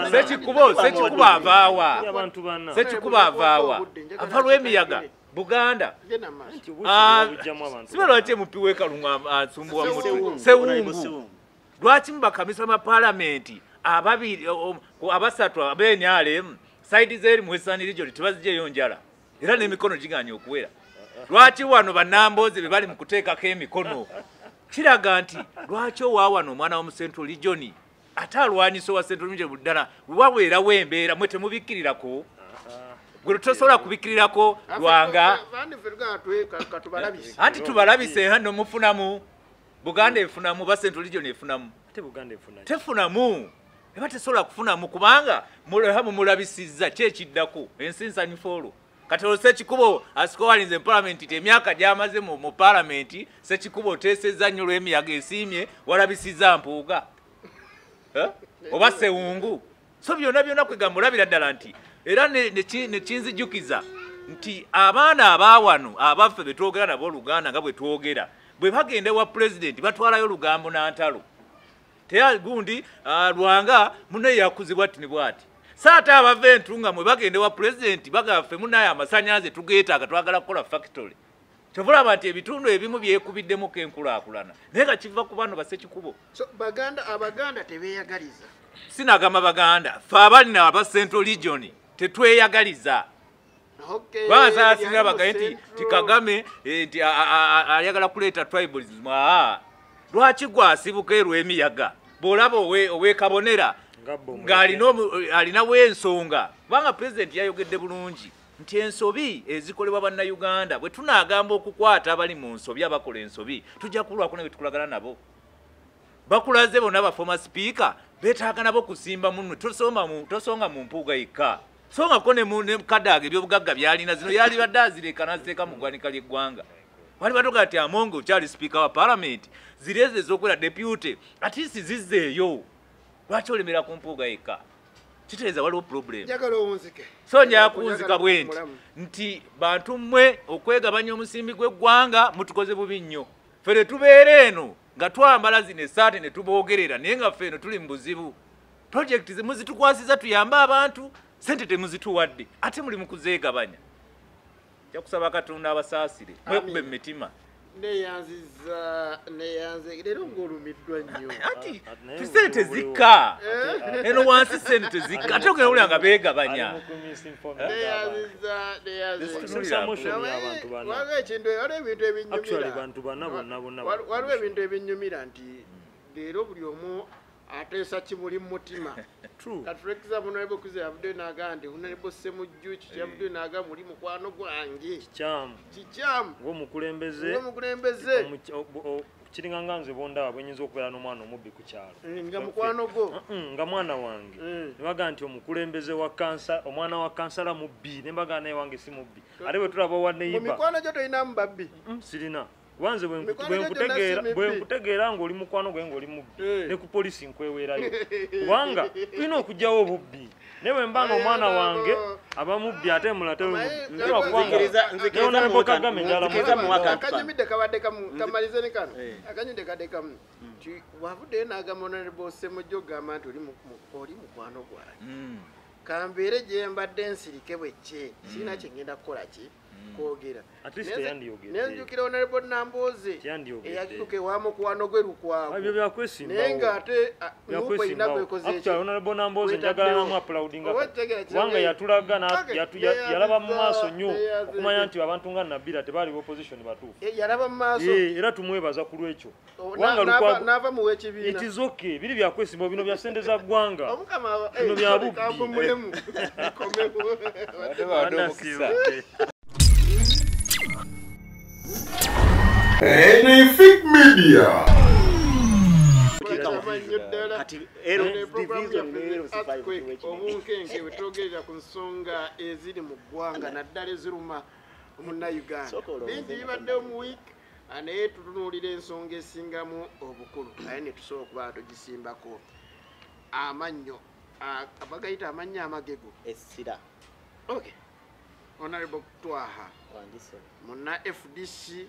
Ssekikubo avaawa ava lw'emiyaga Buganda siba lwaki emupi w'ekalungu asumbuwa mutu Sewungu lwaki mubakamisa amapaalamenti ababiri abasatu abenyalem side zeri mu Western Region tebazijjeyo njala era n'emikono giganye okuwera lwaki wano bannamboze be bali mu kuteekako emikono kiraga nti lwaki owawano omwana wa mu Central Region ate alwanyisa owa Central Region buddala waweerawo embeera mwe temubikkirirako gwe tosobola kubikkirirako Lwanga anti tubalabise hano mufunamu Buganda efunamu ba Central Region efunamu tefunamu eba tesobola kufunamu kubanga mulabisizza kyekiddako ensinsanifu olwo kati Ssekikubo asikowalinze parliament emyaka gyamaze mu parliament Ssekikubo teesezza nnyo lw'emiyaga esiimye walabisizza Mpuuga oba Sewungu so byonna kwegamba olabira ddala nti era nekinzijukiza nti abaana abaawano abaffe betwogera nabo Oluganda nga bwe twogera bwe bagenda wa president batwalayo lugambo na ntalo teya gundi Lwanga munaye yakuzibwa ati ne bwati saata abava entunga mwe bagenda wa president bagaffe munaye amasanyaze tugeetaaga twagala kukola factory kyovulaba nti ebitundu ebimu byekubiddemu kenkulaakulana naye nga kiva ku bano ba Ssekikubo abaganda tebeeyagaliza sinagamba Baganda ffe abalina aba Central Region tetweyagaliza basaasira bagaye nti Kagame nti ayagala kuleeta tribalism lwaki gwasibuka erw'emiyaga bw'olaba owekabonera ng'alinawo ensonga kubanga pulezidenti yayogedde bulungi nti ensobi ezikolebwa bannayuganda bwe tunaagamba okukwata abali mu nsobi abakola ensobi tujja kulwako ne tukulagana nabo bakulaze bonna ba former speaker beetaaga nabo kusimba munwe tosonga mu Mpuuga yekka songako ne Kadaga ebyobugagga byalina zino yali badde azireka n'aziteeka mu ggwanika ly'eggwanga wali batoga nti Amongo kyali speaker wa parliament zireze ez'okwera deputy at least zizzeeyo lwaki olemera ku Mpuuga yekka kitegeeza waliwo problem so njagala kunzika bwe nti bantu mmwe okwegabanya omusimbi gw'eggwanga mutukoze bubi nnyo ffe ne tubeera eno nga twambala zino essaati ne tuboogerera naye nga ffe eno tuli mu buzibu projekiti zimuzitukwasiza tuyambe abantu sente temuzituwadde ate muli mu kuzeegabanya jakusaba Katonda abasaasire mwekube mu mitima neyanze leero ng'olumiddwa nnyo ati sente zikka eno wansi sente tezikka ate ogenda olya nga beegabanya waliwo ebintu ebinyumira nti leero buli omu ateesa kimuli mu mutima kati for example honorable Kuze yavuddeyo n'agamba nti honorable Ssemujju kyavuddeyo n'agamba muli mukwano gwange kikyamu ng'omukulembeze kiringa nga nze bondaba bwenyinza okubeera n'omwana omubbi ku kyalo nga mukwano go nga mwana wange nebaga nti omukulembeze wa kansa omwana wa kansala mubbi nembaga naye wange si mubbi ate bwe tulaba wa neiba mu mikwano gyo tolinamu babbi sirina wanze bwenkutegeera ng'oli mukwano gwe ng'oli mubbi ne ku polisi nkweweerayo kubanga tulina okugyawo obubbi naye bwe mbanga omwana wange aba mubbi ate akanyumidde kabadde kamalize ne kano akanyumidde kadde kamu nti wavuddeyo n'agamba Honorable Ssemujju ogamba nti oli mukwano gwange kambeere gye mbadde nsirike bwekye sirina kye ngenda kukola ki kwogera nenjukira Honorable Nambooze eyagituka ewa mukwano gwe Lukwago naye ng'ate nuupo erina gwekozekubanga yatulaga yalaba mu maaso nnyo okumanya nti abantu nga Nabira tebaaliwo opposition batuufu yalaba mu maaso era tumwebaza ku lwekyo n'ava mu w'ekibiina it is okay biri byakwesimba bino bya ssente za ggwanga bino bya bubbi Edific Media. Obunkenke bwetwogerera ku nsonga eziri mu ggwanga naddala eziruma Munnayuganda bingi bibaddewo mu wiiki naye tutunuulira ensonga esingamu obukulu naye ne tusobola okuba tugisimbako amannyo abagayita amannya amagego essira okay honorable Twaha wandise munna FDC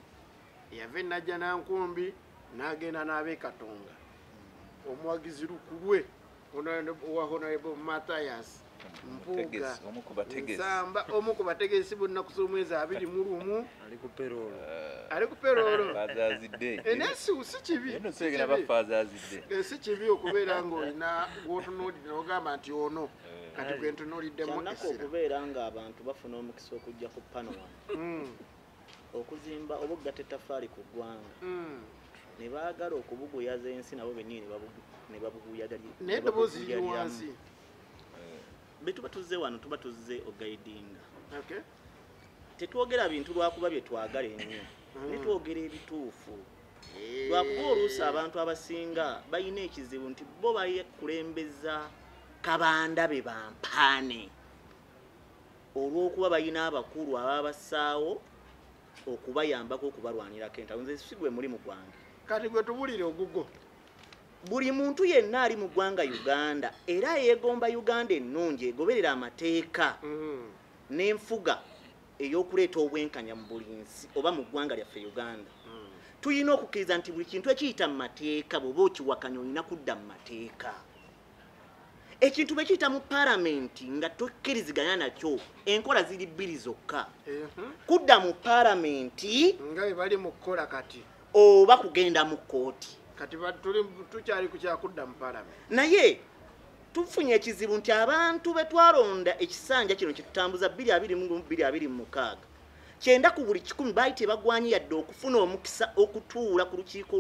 yave najja nankumbi n'agenda n'ab'e Katonga omuwagizi lukulwe honorable Matthias Mpuuga nsamba omu ku bategesi bonna ku omwezi 21 ali ku peroolo enesi si kibi si kibi okubeera ng'olina gwotunuulidde n'ogamba nti ono kati gwentunuuliddemu essira okubeera ng'abantu bafuna omukisa okujja ku pano wano okuzimba oba okugatta ettafaali ku ggwanga ne baagala okubuguyaza ensi nabo bennyini ne babuguyagalira naye eddoboozi liri wansi betuba tuzze wano tuba tuzze ogaidinga tetwogera bintu lwakuba bye twagala ennyo netwogera ebituufu lwakuba oluusi abantu abasinga balina ekizibu nti bo bayekulembeza kabanda be bampaane olw'okuba balina abakulu ababasaawo okubayambako okubalwanirako entalo nze sigwe muli mu gwange kati gwe tubulire ogugo buli muntu yenna ali mu ggwanga Uganda era yeegomba Uganda ennungi egoberera amateeka n'enfuga ey'okuleeta obwenkanya mu buli nsi oba mu ggwanga lyaffe Uganda tulina okukkiriza nti buli kintu ekiyita mu mateeka bw'oba okiwakanya olina kudda mu mateeka ekintu bwe kiyita mu paalamenti nga tokkiriziganya nakyo enkola ziri bbiri zokka kudda mu paalamenti nga bwe bali mu kukola kati oba kugenda mu kkooti kati tukyali ku kyakudda mu paalamenti naye tufunye ekizibu nti abantu betwalonda ekisanja kino kitutambuza 2026 kyenda ku buli 100 baali tebagwanyi yadde okufuna omukisa okutuula ku lukiiko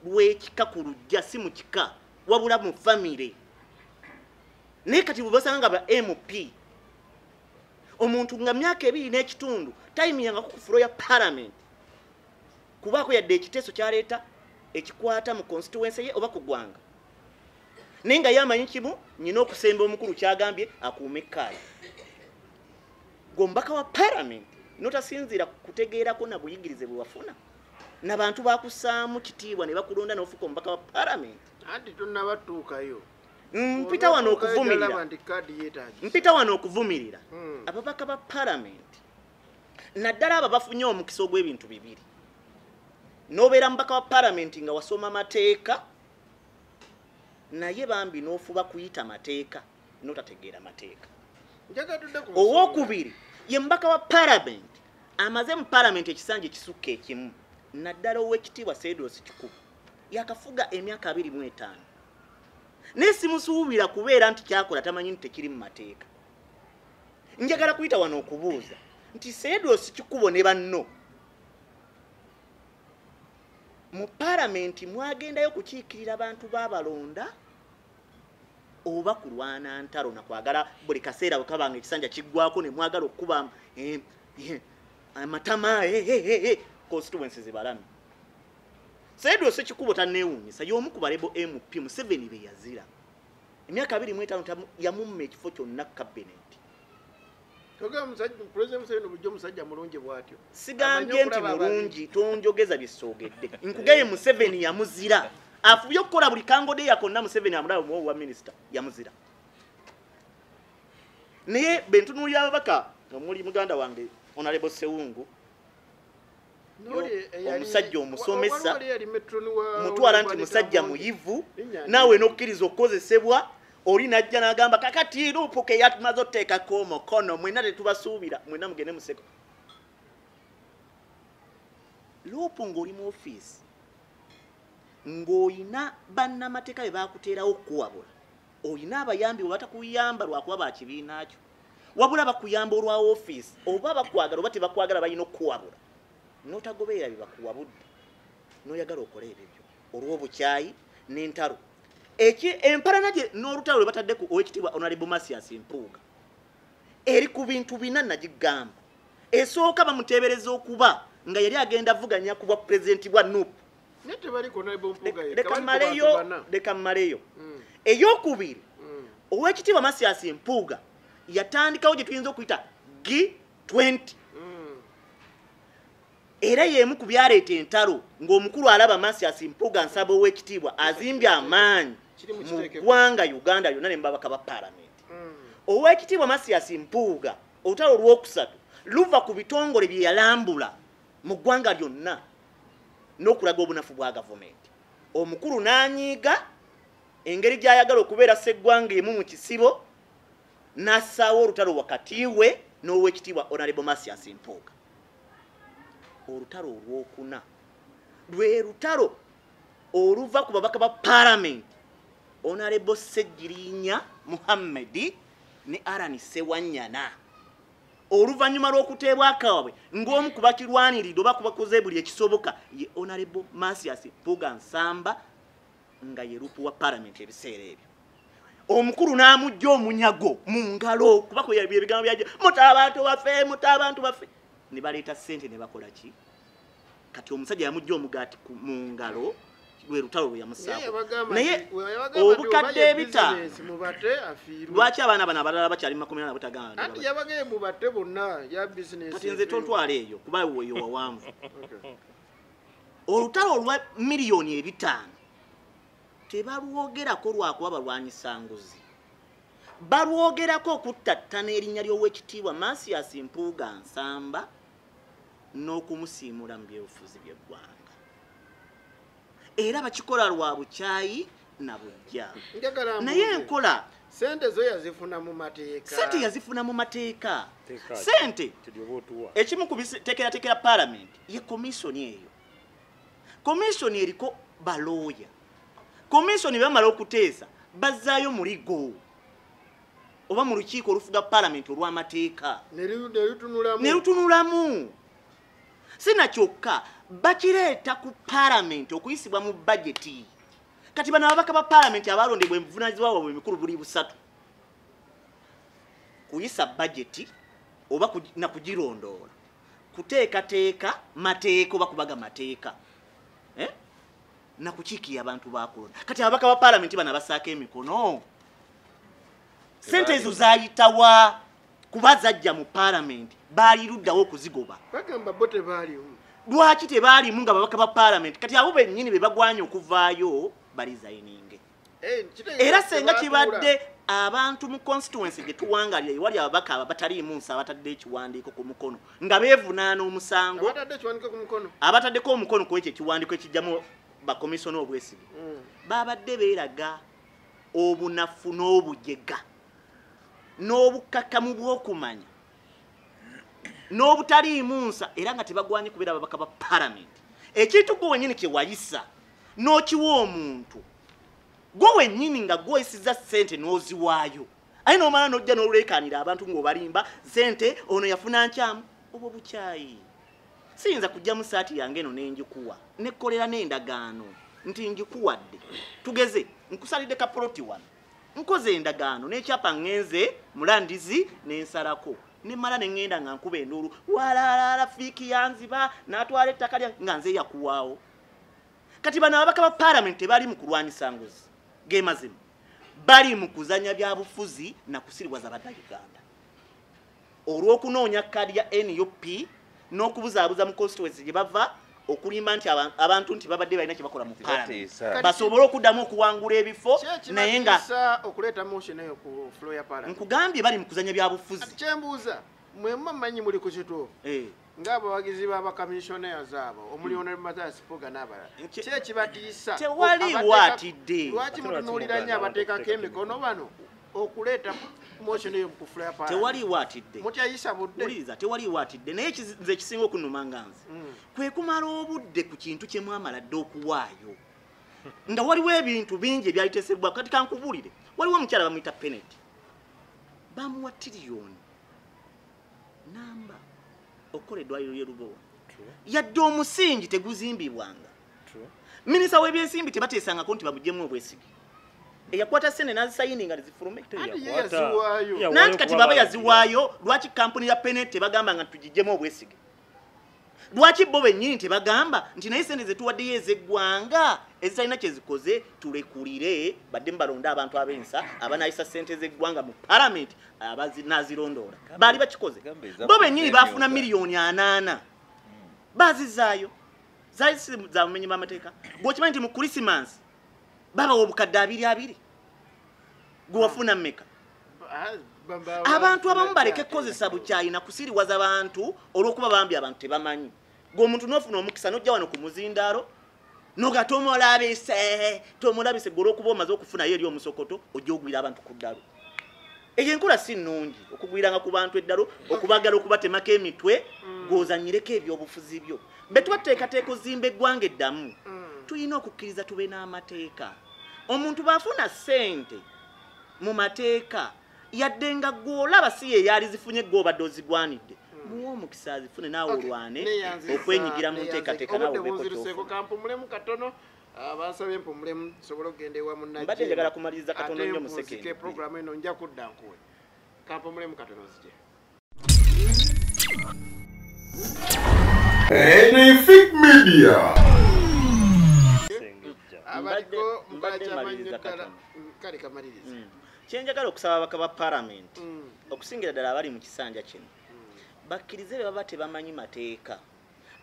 lw'ekika ku lujja si mu kika wabula mu famire naye kati bwe basanga ba MP omuntu nga myaka 2 n'ekitundu tayimiyangako ku fulo ya paalamenti kubaako yadde ekiteeso kyaleeta ekikwata mu constituency ye oba ku ggwanga naye nga yamanyi kimu nyina okusemba omukulu kyagambye akuume ekkaali gombaka wa paalamenti notasinziira kutegeerako na buyigirize bwe wafuna n'abantu bakusaamu kitiibwa ne bakulonda n'ofuka omubaka wa paalamenti anti tonnabatuukayo mpita wano okuvumirira ababaka ba paalamenti naddala abo bafunye omukisa ogw'ebintu bibiri nobeera mubaka wa paalamenti nga wasoma mateeka naye bambi n'ofuba kuyita mateeka notategeera mateeka owokubiri ye mubaka wa paalamenti amaze mu paalamenti ekisanja ekisukka ekimu naddala ow'ekitiibwa Cedros Kikubo yakafuga emyaka 25 naye simusuubira kubeera nti kyakola tamanyi nti tekiri mu mateeka njagala kuyita wano okubuuza nti Cedros Kikubo ne banno mu paalamenti mwagendayo kukiikirira abantu baabalonda oba kulwana ntalo nakwagala buli kaseera bwekabanga ekisanja kiggwako ne mwagala okukuba amatama constituency zibalami Cedros Kikubo tanneewuunyisa y'omu ku balebo MP Museveni be yazira emyaka 25 yamumma ekifo kyonna cabinet sigambye nti mulungi tonjogeza byesoogedde nkugeye Museveni yamuzira afubye okukola buli kangode yakonna Museveni amulaba mu wa minister yamuzira naye bentunuulira ababaka omuli muganda wange Honorable Sewungu omusajja omusomesa mutwala nti musajja muyivu naawe n'okkiriza okukozesebwa oli najja n'agamba kakati luupuke yatumaze otteekako omukono mwenna tetubasuubira mwenna mugende museko luupu ng'oli mu ofiisi ng'olina bannamateeka be baakuteerawo okuwabula olina abayambi bwe batakuyamba lwakuba bakibiina kyo wabula bakuyamba olwa ofiisi oba bakwagala oba tebakwagala balina okuwabula n'otagoberera bye bakuwabudde n'oyagala okola ebyo olw'obukyayi n'entalo empalana gye n'olutalo lwe batadde ku owekitiibwa Honorable Matthias Mpuuga eri ku bintu bina nagigamba esooka bamuteebereza okuba nga yali agenda avuganya ku bwa pulezidenti bwa NUP leka mmaleyo ey'okubiri owekitiibwa Matthias Mpuuga yatandikawo gye tuyinza okuyita G20 era yemu ku byaleeta entalo ng'omukulu alaba Masias Mpuuga Nsamba ow'ekitiibwa azimbye amaanyi mu ggwanga Uganda yonna ne mbabaka ba paalamenti. Ow'ekitiibwa Masias Mpuuga olutalo olwokusatu luva ku bitongole bye yalambula mu ggwanga lyonna n'okulaga obunafu bwa gavumenti. Omukulu n'anyiiga engeri gy'ayagala okubeera sseggwanga emu mu kisibo n'assaawo olutalo wakati we n'ow'ekitiibwa Honorable Masias Mpuuga. Olutalo olwokuna lwe lutalo oluva ku babaka ba paalamenti Honorable Ssejjirinya Muhammad ne Alan Ssewanyana. Oluvannyuma lw'okuteebwa akaabwe ng'omu ku bakirwaniridde oba kubakoze buli ekisoboka ye Honorable Masias Mpuuga Nsamba nga ye lupu wa paalamenti ebiseera ebyo. Omukulu n'amujja omunyago mu ngalo kuba kwe ebigambo byajja muta abantu baffe ne baleeta ssente ne bakola ki? Kati omusajja yamujja omugaati mu ngalo lwe lutalo lwe yamusaako. Naye obukadde ebitaano lwaki abaana bano abalala bakyali mu 40 butagamba? Ati yabagaye mu batte bonna ya business. Kati nze tontwala eyo kuba weyo wawanvu. Olutalo olwa miliyoni 5 tebalwogerako lwakuba balwanyisa nguzi. Balwogerako okuttattana erinnya ly'owekitiibwa Masias Mpuuga Nsamba n'okumusiimula mu byobufuzi by'eggwanga. Era bakikola lwa bukyayi na bujja. Naye enkola sente zo yazifuna mu mateeka. Sente yazifuna mu mateeka. Sente ekimu ku biteekerateekera paalamenti ye komisioni eyo. Komisioni eriko balooya. Komisioni bamala okuteesa bazzaayo muligo oba mu lukiiko olufuga paalamenti olw'amateeka ne lutunulamu. Sinakyokka bakireeta ku paalamenti okuyisibwa mu bajeti. Kati bano ababaka ba paalamenti abalondebwa ebuvunaanyizibwa bwabwe emikulu buli busatu kuyisa bajeti oba na kugirondoola, kuteekateeka mateeka oba kubaga mateeka na kukiikirira abantu bakulonda. Kati ababaka ba paalamenti bano abasaako emikono sente ezo zaayitawa kuba zajja mu paalamenti baali luddawo okuzigoba. Bagamba bo tebaalimu. Lwaki tebaalimu nga babaka ba paalamenti? Kati abo bennyini be bagwanye okuvaayo balizayininge. Era senga kibadde abantu mu constituency gye tuwangalira ewali ababaka abataliimu nsa abatadde ekiwandiiko ku mukono nga beevunaana omusango. Abataddeko omukono ku ekyo ekiwandiiko ekijjamu bakomisona obwesige babadde beeraga obunafu n'obujega n'obukakamu bw'okumanya n'obutaliimu nsa era nga tebagwanye kubeera ababaka ba paalamenti. Ekintu gwe wennyini kye wayisa n'okiwa omuntu gwe wennyini nga gweyisiza ssente n'oziwaayo aye n'omala n'ojja n'oleekaanira abantu ng'obalimba ssente ono yafuna nkyamu obwo bukyayi. Siyinza kujja mu saati yange eno n'enjikuwa nekkolera n'endagaano nti njikuwadde tugeze nkusalidde kapoloti wano nkoze endagaano n'ekyapa ngenze mulandizi n'ensalako nemala neŋŋenda nga nkuba enduulu walaala fiiki yanziba n'atwala ettaka lya nga nze yakuwaawo. Kati bano ababaka ba paalamenti tebali mu kulwanyisa nguzi ge mazima, bali mu kuzanya byabufuzi na kusirwaza bannayuganda olw'okunoonya kkaadi ya NUP n'okubuzaabuza mu constituency gye bava okulimba nti abantu nti babadde balina kye bakola mu paalamenti basobole okuddamu okuwangula ebifo naye nga okuleeta motion eyo ku floor ya paalamenti. Nkugambye bali mu kuzanya byabufuzi. Kyembuuza mwe mmanyi muli ku kituufu ng'abawagizi b'abakamishoneers abo omuli Honorable Masias Mpuuga n'abalala kyekibatiisa tewali waatidde. Lwaki mutunuulira nnyo abateekako emikono bano okuleeta motion eyo ku floor ya paalamenti? Tewali waatidde. Mutyayisa budde. Wuliriza, tewali waatidde naye nze ekisinga okunnuma nga nze kwe kumala obudde ku kintu kye mwamala dde okuwaayo nga waliwo ebintu bingi ebyayitesebwa. Kati kankubuulire, waliwo omukyala bamuyita Penet bamuwa tiriyoni namba okukola eddwaliro ly'e Lubowa yadde omusingi teguzimbibwanga. Minisita w'ebyensimbi tebateesangako nti babugyemu obwesige eyakwata ssente n'azisayininga nezifulume nanti kati baba yaziwaayo. Lwaki kampuni ya Penet tebagamba nga tugijjemu obwesige? Lwaki bo bennyini tebagamba nti naye ssente zetuwaddeyo ez'eggwanga ezitalina kye zikoze tulekulire badde mubalonda abantu ab'ensa abanaayisa ssente z'eggwanga mu paalamenti n'azirondoola? Baali bakikoze bo bennyini baafuna miliyoni 80 bazizaayo zaali si za bumenyi bw'amateeka gweokimanyi nti mu Christmas babawa obukadde 2 gwe wafuna mmeka abantu abamu baleke kukozesa bukyayi na kusiriwaza abantu olw'okuba bambi abantu tebamanyi gweomuntu n'ofuna omukisa n'ojja wano ku muzindaalo noga tomulabise gwe olw'okuba omaze okufunayo eri omusokoto ojja ogwira abantu ku ddalo eyo enkola si nnungi okugwiranga ku bantu eddalo okubagala okubatemako emitwe gw'ozanyireko ebyobufuzi byo be tuba tuteekateeka ozimba eggwanga eddamu tulina okukkiriza tube n'amateeka omuntu bw'afuna ssente mu mateeka yadde nga gw'olaba si ye yaali zifunye gw'obadde ozigwanidde muwa omukisa azifune naawe olwane okwenyigira mu nteekateeka naawe obeeko kampumulemu katono bansabye mpumulemu sobola okugenda ewa mbadde njagala kumaliriza katono nnyo mu sekendi programu eno nja kudda nkuwe kampumulemu katono zije Enefik Media. abaliko mbakyamanyi ddala kale kamaliriza kyenjagala okusaba ababaka ba palamenti okusingira ddala abali mu kisanja kino bakkirize be baba tebamanyi mateeka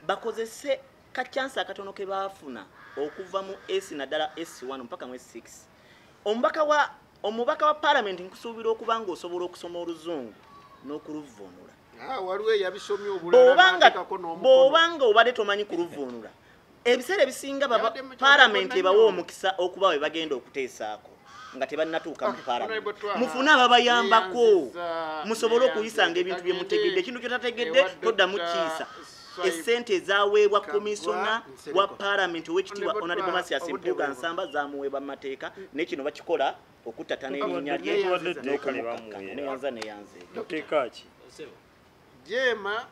bakozese kacyansi akatono ke baafuna okuva mu S naddala S1 mpaka mu S6 omubaka wa palamenti nkusuubira okuba nga osobola okusoma oluzungu n'okuluvvuunula waliwo eyabisomye obulala bw'obanga obadde tomanyi kuluvvuunula ebiseera ebisinga palamenti ebawa omukisa okuba we bagenda okuteesaako nga tebannatuuka mu palamenti mufune ababayambako musobole okuyisanga ebintu bye mutegedde ekintu kyotategedde toddamu kiisa essente ezaweebwa komisona wa palamenti owekitiibwa Honorable Masias Mpuuga Nsamba zamuweebwa mu mateeka naye kino bakikola okuttatana erinnya lye n'okumukakkanya neyanza neyanze mateeka ki Jema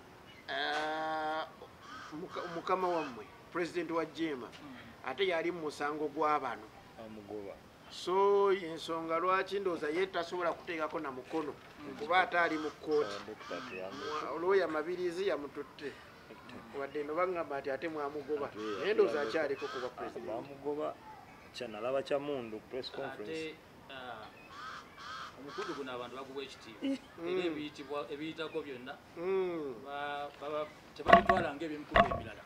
mukama wammwe president wa Jema ate yali mu musango gw'abano amugoba so ensonga lwaki ndooza ye tasobola kuteekako na mukono kuba ate ali mu kkooti olwoya mabirizi yamututte wadde no baŋŋamba nti ate mwamugoba naye ndooza akyaliko kuba president bamugoba kyanalaba kya mundu press conference omukudu guno abantu bagubwa ekitiibwa era ebiyitako byonna tebabitwala ng'ebimikudu emirala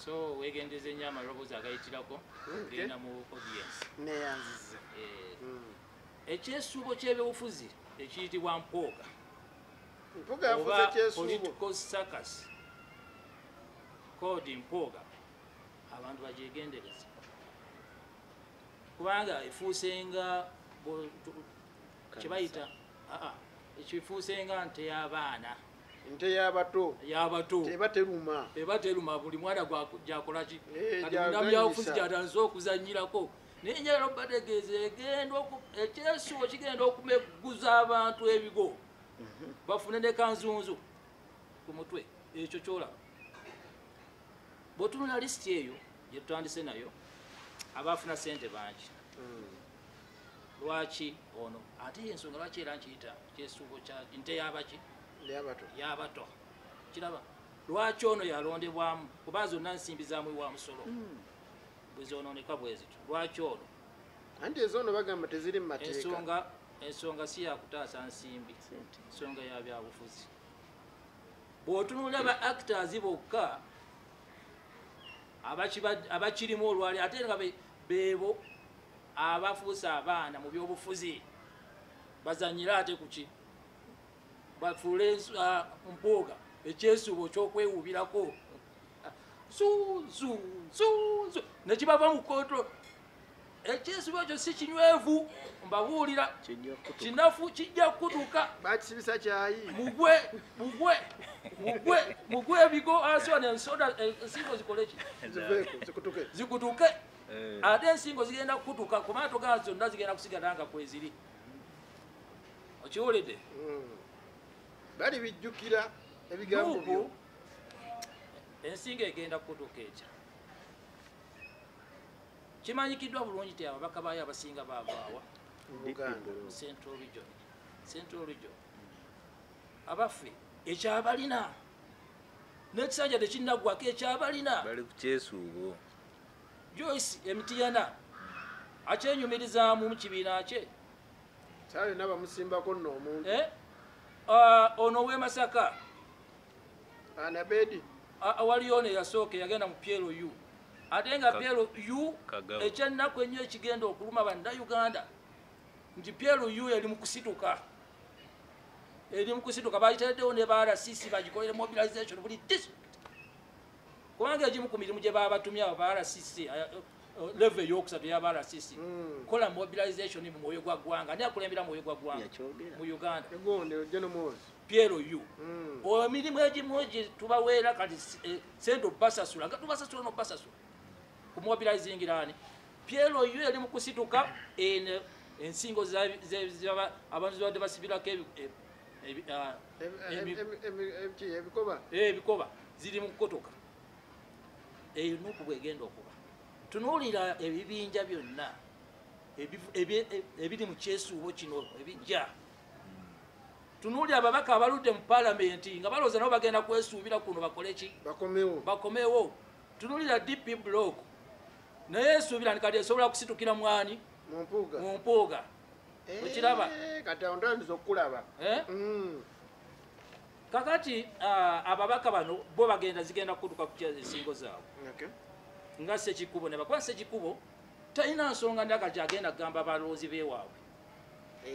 so wegendeza ennyo amaloboozi agayitirako genda mu audience neyanziza ekyesuubo ky'ebyobufuzi ekiyitibwa mpooga yafuza ekyesuubo political circus code mpooga abantu bagyegendereza kubanga efuusenga kyebayita ekifuusenga nte y'abaana nte y'abato eba teruma buli mwana gyakolaki katinamyabufuzi gyatandise okuzanyirako naye njagala bategeeza ekyesuubo kigenda okumeguza abantu ebigo bafune ne kanzunzu ku mutwe ekyo kyolaba bw'otunula lisiti eyo gye tutandise nayo abaafuna sente bangi lwaki ono ate ensonga lwaki era nkiyita kyesuubo nte y'abaki y'abato kiraba lwaki ono yalondebwamu kuba zonna nsimbi zaamu wa musolo bwe zonooneka bwe zito lwaki ono anti ezoono bagamba teziri mu mateeka ensonga si yakutaasa nsimbi ensonga ya byabufuzi bw'otunula ba actors bokka abakirimu olwali ate nga beebo abafuusa abaana mu byobufuzi bazanyira ate kuki bafuule mpooga ekyesuubo ky'okwewuubirako nekibava mu kkoto ekyesuubo ekyo si kinywevu mbabuulira kinafu kijja kutuuka bakisibisa kyayi mugwe ebigo asona ensingo zikoleki zikutuke ate ensingo zigenda kukutuka kubanga togamba zonna zigenda kusigala nga kweziri okiwulidde bali bijjukira ebigambo byo ensingo egenda kukutuka ekya kimanyikiddwa bulungi ti ababaka baayo abasinga baavaawa central region abaffe ekyabalina n'ekisanja tekinaggwako ekyabalina bali ku kyesuubo Joyce Emitiana akyenyumirizaamu mu kibiina kye saale nabamusimbako nno omuntu ono w'e Masaka Anabedi waliyo ne yasooka yagenda mu PLU ate nga PLU ekyennaku ennyo ekigenda okuluma bannayuganda nti PLU eri mu kusituka bayitereddewo ne ba RCC bagikolere mobilization buli district kubanga egimu ku mirimu gye baba batumye abo ba RCC level eyokusatu yaba RCC kola mobilization mu mwoyo gwa ggwanga ani akulembera mwoyo gwa ggwanga mu Uganda PLU emirimu egimu tubaweera kati sente basasula nga tubasasula no basasula ku mobilizing irani PLU eri mu kusituka ensingo abantu badde basibirako ebikoba ziri mu kukotoka eyo nuku bwegenda okuba tunuulira ebibinja byonna ebiri mu kyesuubo kino ebijja tunuulira ababaka abaludde mu palamenti nga balowooza nabo bagenda kwesuubira kuno bakole ki bakomewo tunuulira DP block naye esuubira ni kati esobola kusitukira mwani mu mpuuga okiraba kakati ababaka bano bo zigenda kutuka ku ensingo zaabwe nga Ssekikubo ne bakuba Ssekikubo talina nsonga ndakati agenda kugamba abalowoozi beewaabwe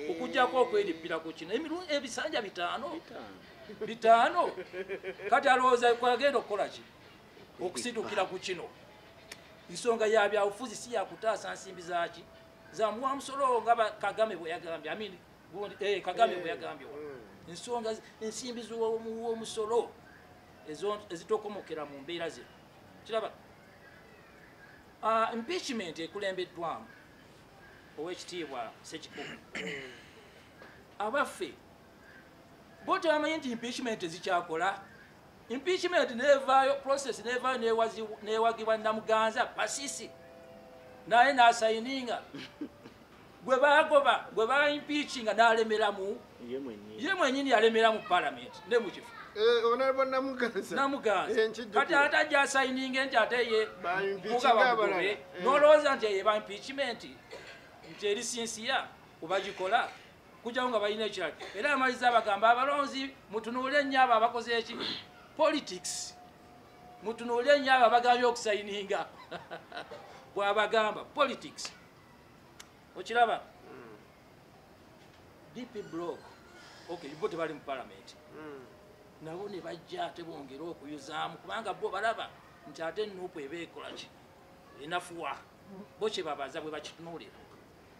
okujjako okwerippira ku kino ebisanja bitaano kati alowooza kwagenda okukola ki okusitukira ku kino ensonga yabyabufuzi si yakutaasa nsimbi zaki zamuwa musolo nga Kagame bwe yagambye Kagame bwe yagambye ensonga ensimbi z'omusolo ezitokomokera mu mbeera zino kiraba impeachment ekulembeddwamu owekitiibwa Ssekikubo abaffe bo tebamanyi nti impeachment zikyakola impeachment nevaayo process nevaayo newagibwa Namuganza Pasisi naye nasayininga gwe bagoba gwe baimpeachinga nalemeramu ye mwenyini yalemera mu parliament ne mu kifo Namuganza kati atajja asayininga nti ate ye bagobe nolowooza nti ye ba impeachment nti eri sinsiya kubagikola kujjawo nga balina ekirala era amaliza abagamba abalonzi mutunuule ennyo abo abakoze eki politics mutunuule ennyo abo abagambye okusayininga bw'abagamba politics okiraba DP block bo tebali mu parliament nabo ne bajja ate bongera okuyuzaamu kubanga bo balaba nti ate nuupu eba ekolaki enafuwa bo kyebabaza bwe bakitunuulira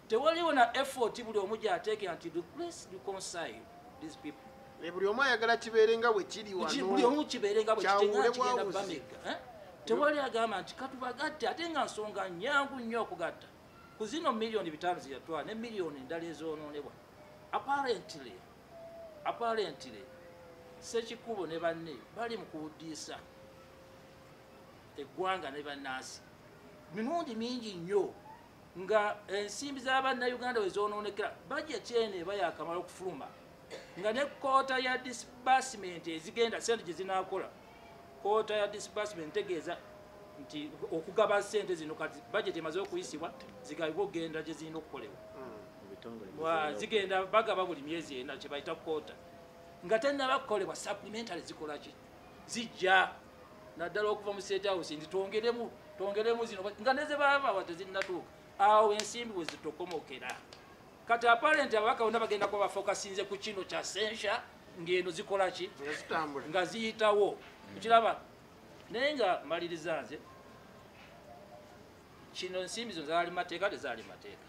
tewaliwo na effort buli omu gyateekera nti let's reconcile these people buli omu ayagala kibeere nga bwe kiri wano buli omu kibeere nga bwe kitenga kigenda bamega tewali agamba nti katubagatte ate nga nsonga nyangu nnyo okugatta ku zino miliyoni 5 ziyatwala ne miliyoni endala ezoonoonebwa apparently Ssekikubo ne banne bali mu kuwuddiisa eggwanga ne bannansi mirundi mingi nnyo nga ensimbi z'abannayuganda we zoonoonekera bajeti eno eba yakamala okufuluma nga ne koota ya disbursement ezigenda sente gye zinaakola koota ya disbursement ntegeeza nti okugaba sente zino kati bajeti emaze okuyisibwa zigabibwa okugenda gye zirina okukolebwa zigenda bagaba buli myezi ena kye bayita koota nga tennaba kukolebwa supplementary zikola ki zijja naddala okuva mu state house nti twongeremu zino nga neze baba tezinnatuuka awo ensimbi bwe zitokomokera kati apparent ababaka bonna bagenda kuba bafokasinze ku kino kya sensha ng'eno zikola ki nga ziyitawo okiraba naye nga maliriza nze kino ensimbi zo zaali mateeka tezaali mateeka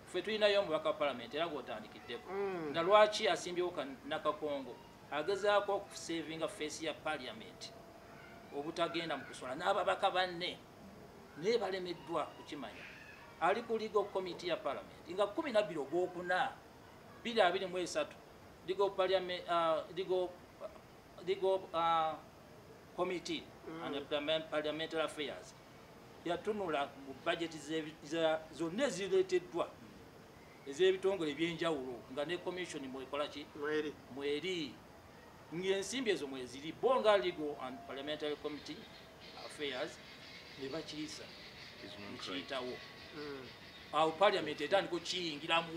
ffe tulinayo omubaka wa palamenti era gwotandikiddeko na lwaki asimbyewo Nakakongo agezaako okusavinga face ya parliament obutagenda mu kuswala n'ababaka banne naye balemeddwa kukimanya ali ku legal committee ya parliament nga 12 ogwokuna 2023 legal committee and parliamentary affairs yatunula mu budget zonna ezireeteddwa ez'ebitongole ebyenjawulo nga ne commission mwekola ki mweri ng'ensimbi ezo mweziri bo nga legal and parliamentary committee affairs ne bakiyisa nekiyitawo awo parliament etandika kiyingiramu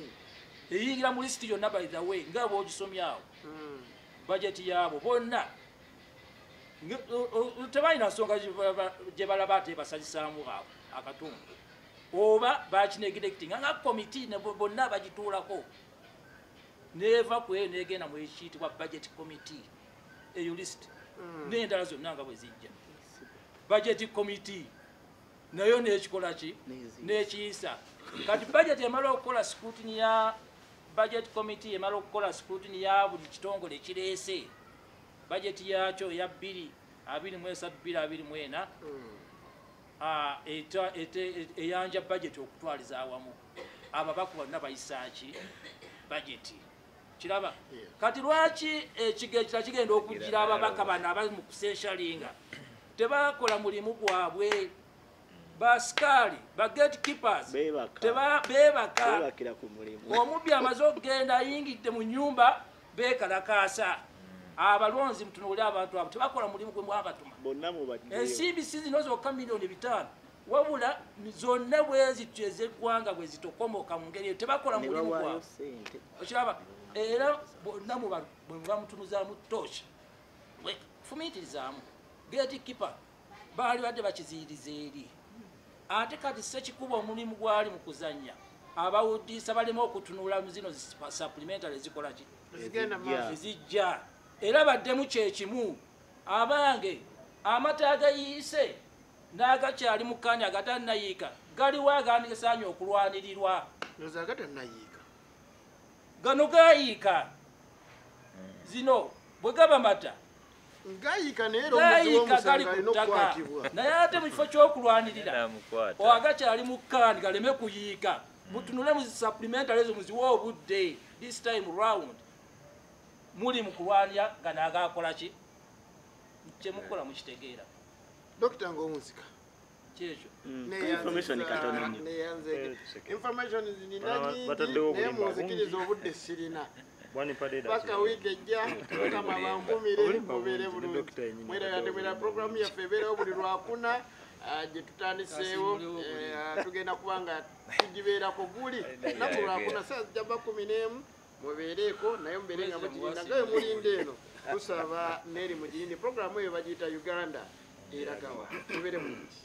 eyingira mu lisiti yonna by the way nga boogisomyawo budget yaabo bonna tebalina nsonga gye balaba ate basalisaamu akatundu oba bakinegirectinga nga komiti bonna bagituulako neva kweyo negenda mu ekiyitibwa budget committee eyo list n'endala zonna nga bwe zijja budget committee nayo nekikola ki nekiyisa kati budget emala okukola scrutiny ya budget committee emala okukola scrutiny ya buli kitongole kireese budget yakyo ya 2023-2024 eyanja budget okutwaliza awamu ababaka bonna bayisaki budget kiraba kati lwaki ekigejera kigenda okugira ababaka bano abali mu kusenshalinga tebakola mulimu gwabwe basikali ba gatekeepers bebaka omubbi amaze okugenda ayingidde mu nyumba bekalakasa abalonzi mutunulira abantu abo tebakola mulimu gwe mwabatuma ensimbi si zino zokka $5,000,000 wabula zonna bwezityo ez'eggwanga bwe zitokomoka mu ngeri eyo tebakola mulimu gwabwe okiraba era bonna bwe bamutunuzaamu toshi fumiitirizaamu gatekeeper baali badde bakiziyiriza eri ate kati sekikuba omulimu gwali mu kuzannya abawuddisa balema okutunula zino supplementary ezikola ki ezijja era baddemu kyekimu abange amata agayiise n'agakyali mu kanya agatannayiika galiwo agandisaanye okulwanirirwa gano gayiika zino bwe gaba mata gayiika gali ku ttaka naye ate mu kifo ky'okulwanirira agakyali mu kani galeme kuyiika mutunule mu supplementary ezo muziwe obudde this time round muli mu kulwanya gano agakola ki kyemukola mukitegeera Dr. Ngomuzika kyekyo information naye munzikiriza obudde sirina paka wiiki ejja mukama banvumire mubeere bulungi mwerayatebera programu yaffe ebeerawo buli lwakuna gye tutandiseewo tugenda kubanga tugibeerako guli naku lwakuna saa zijjaba 11 mubeereeko naye mubeere nga mugirinda ngawe mulinda eno tusaba neeri mugirinde programu eyo bagiyita Uganda eragawa mubeere bulungi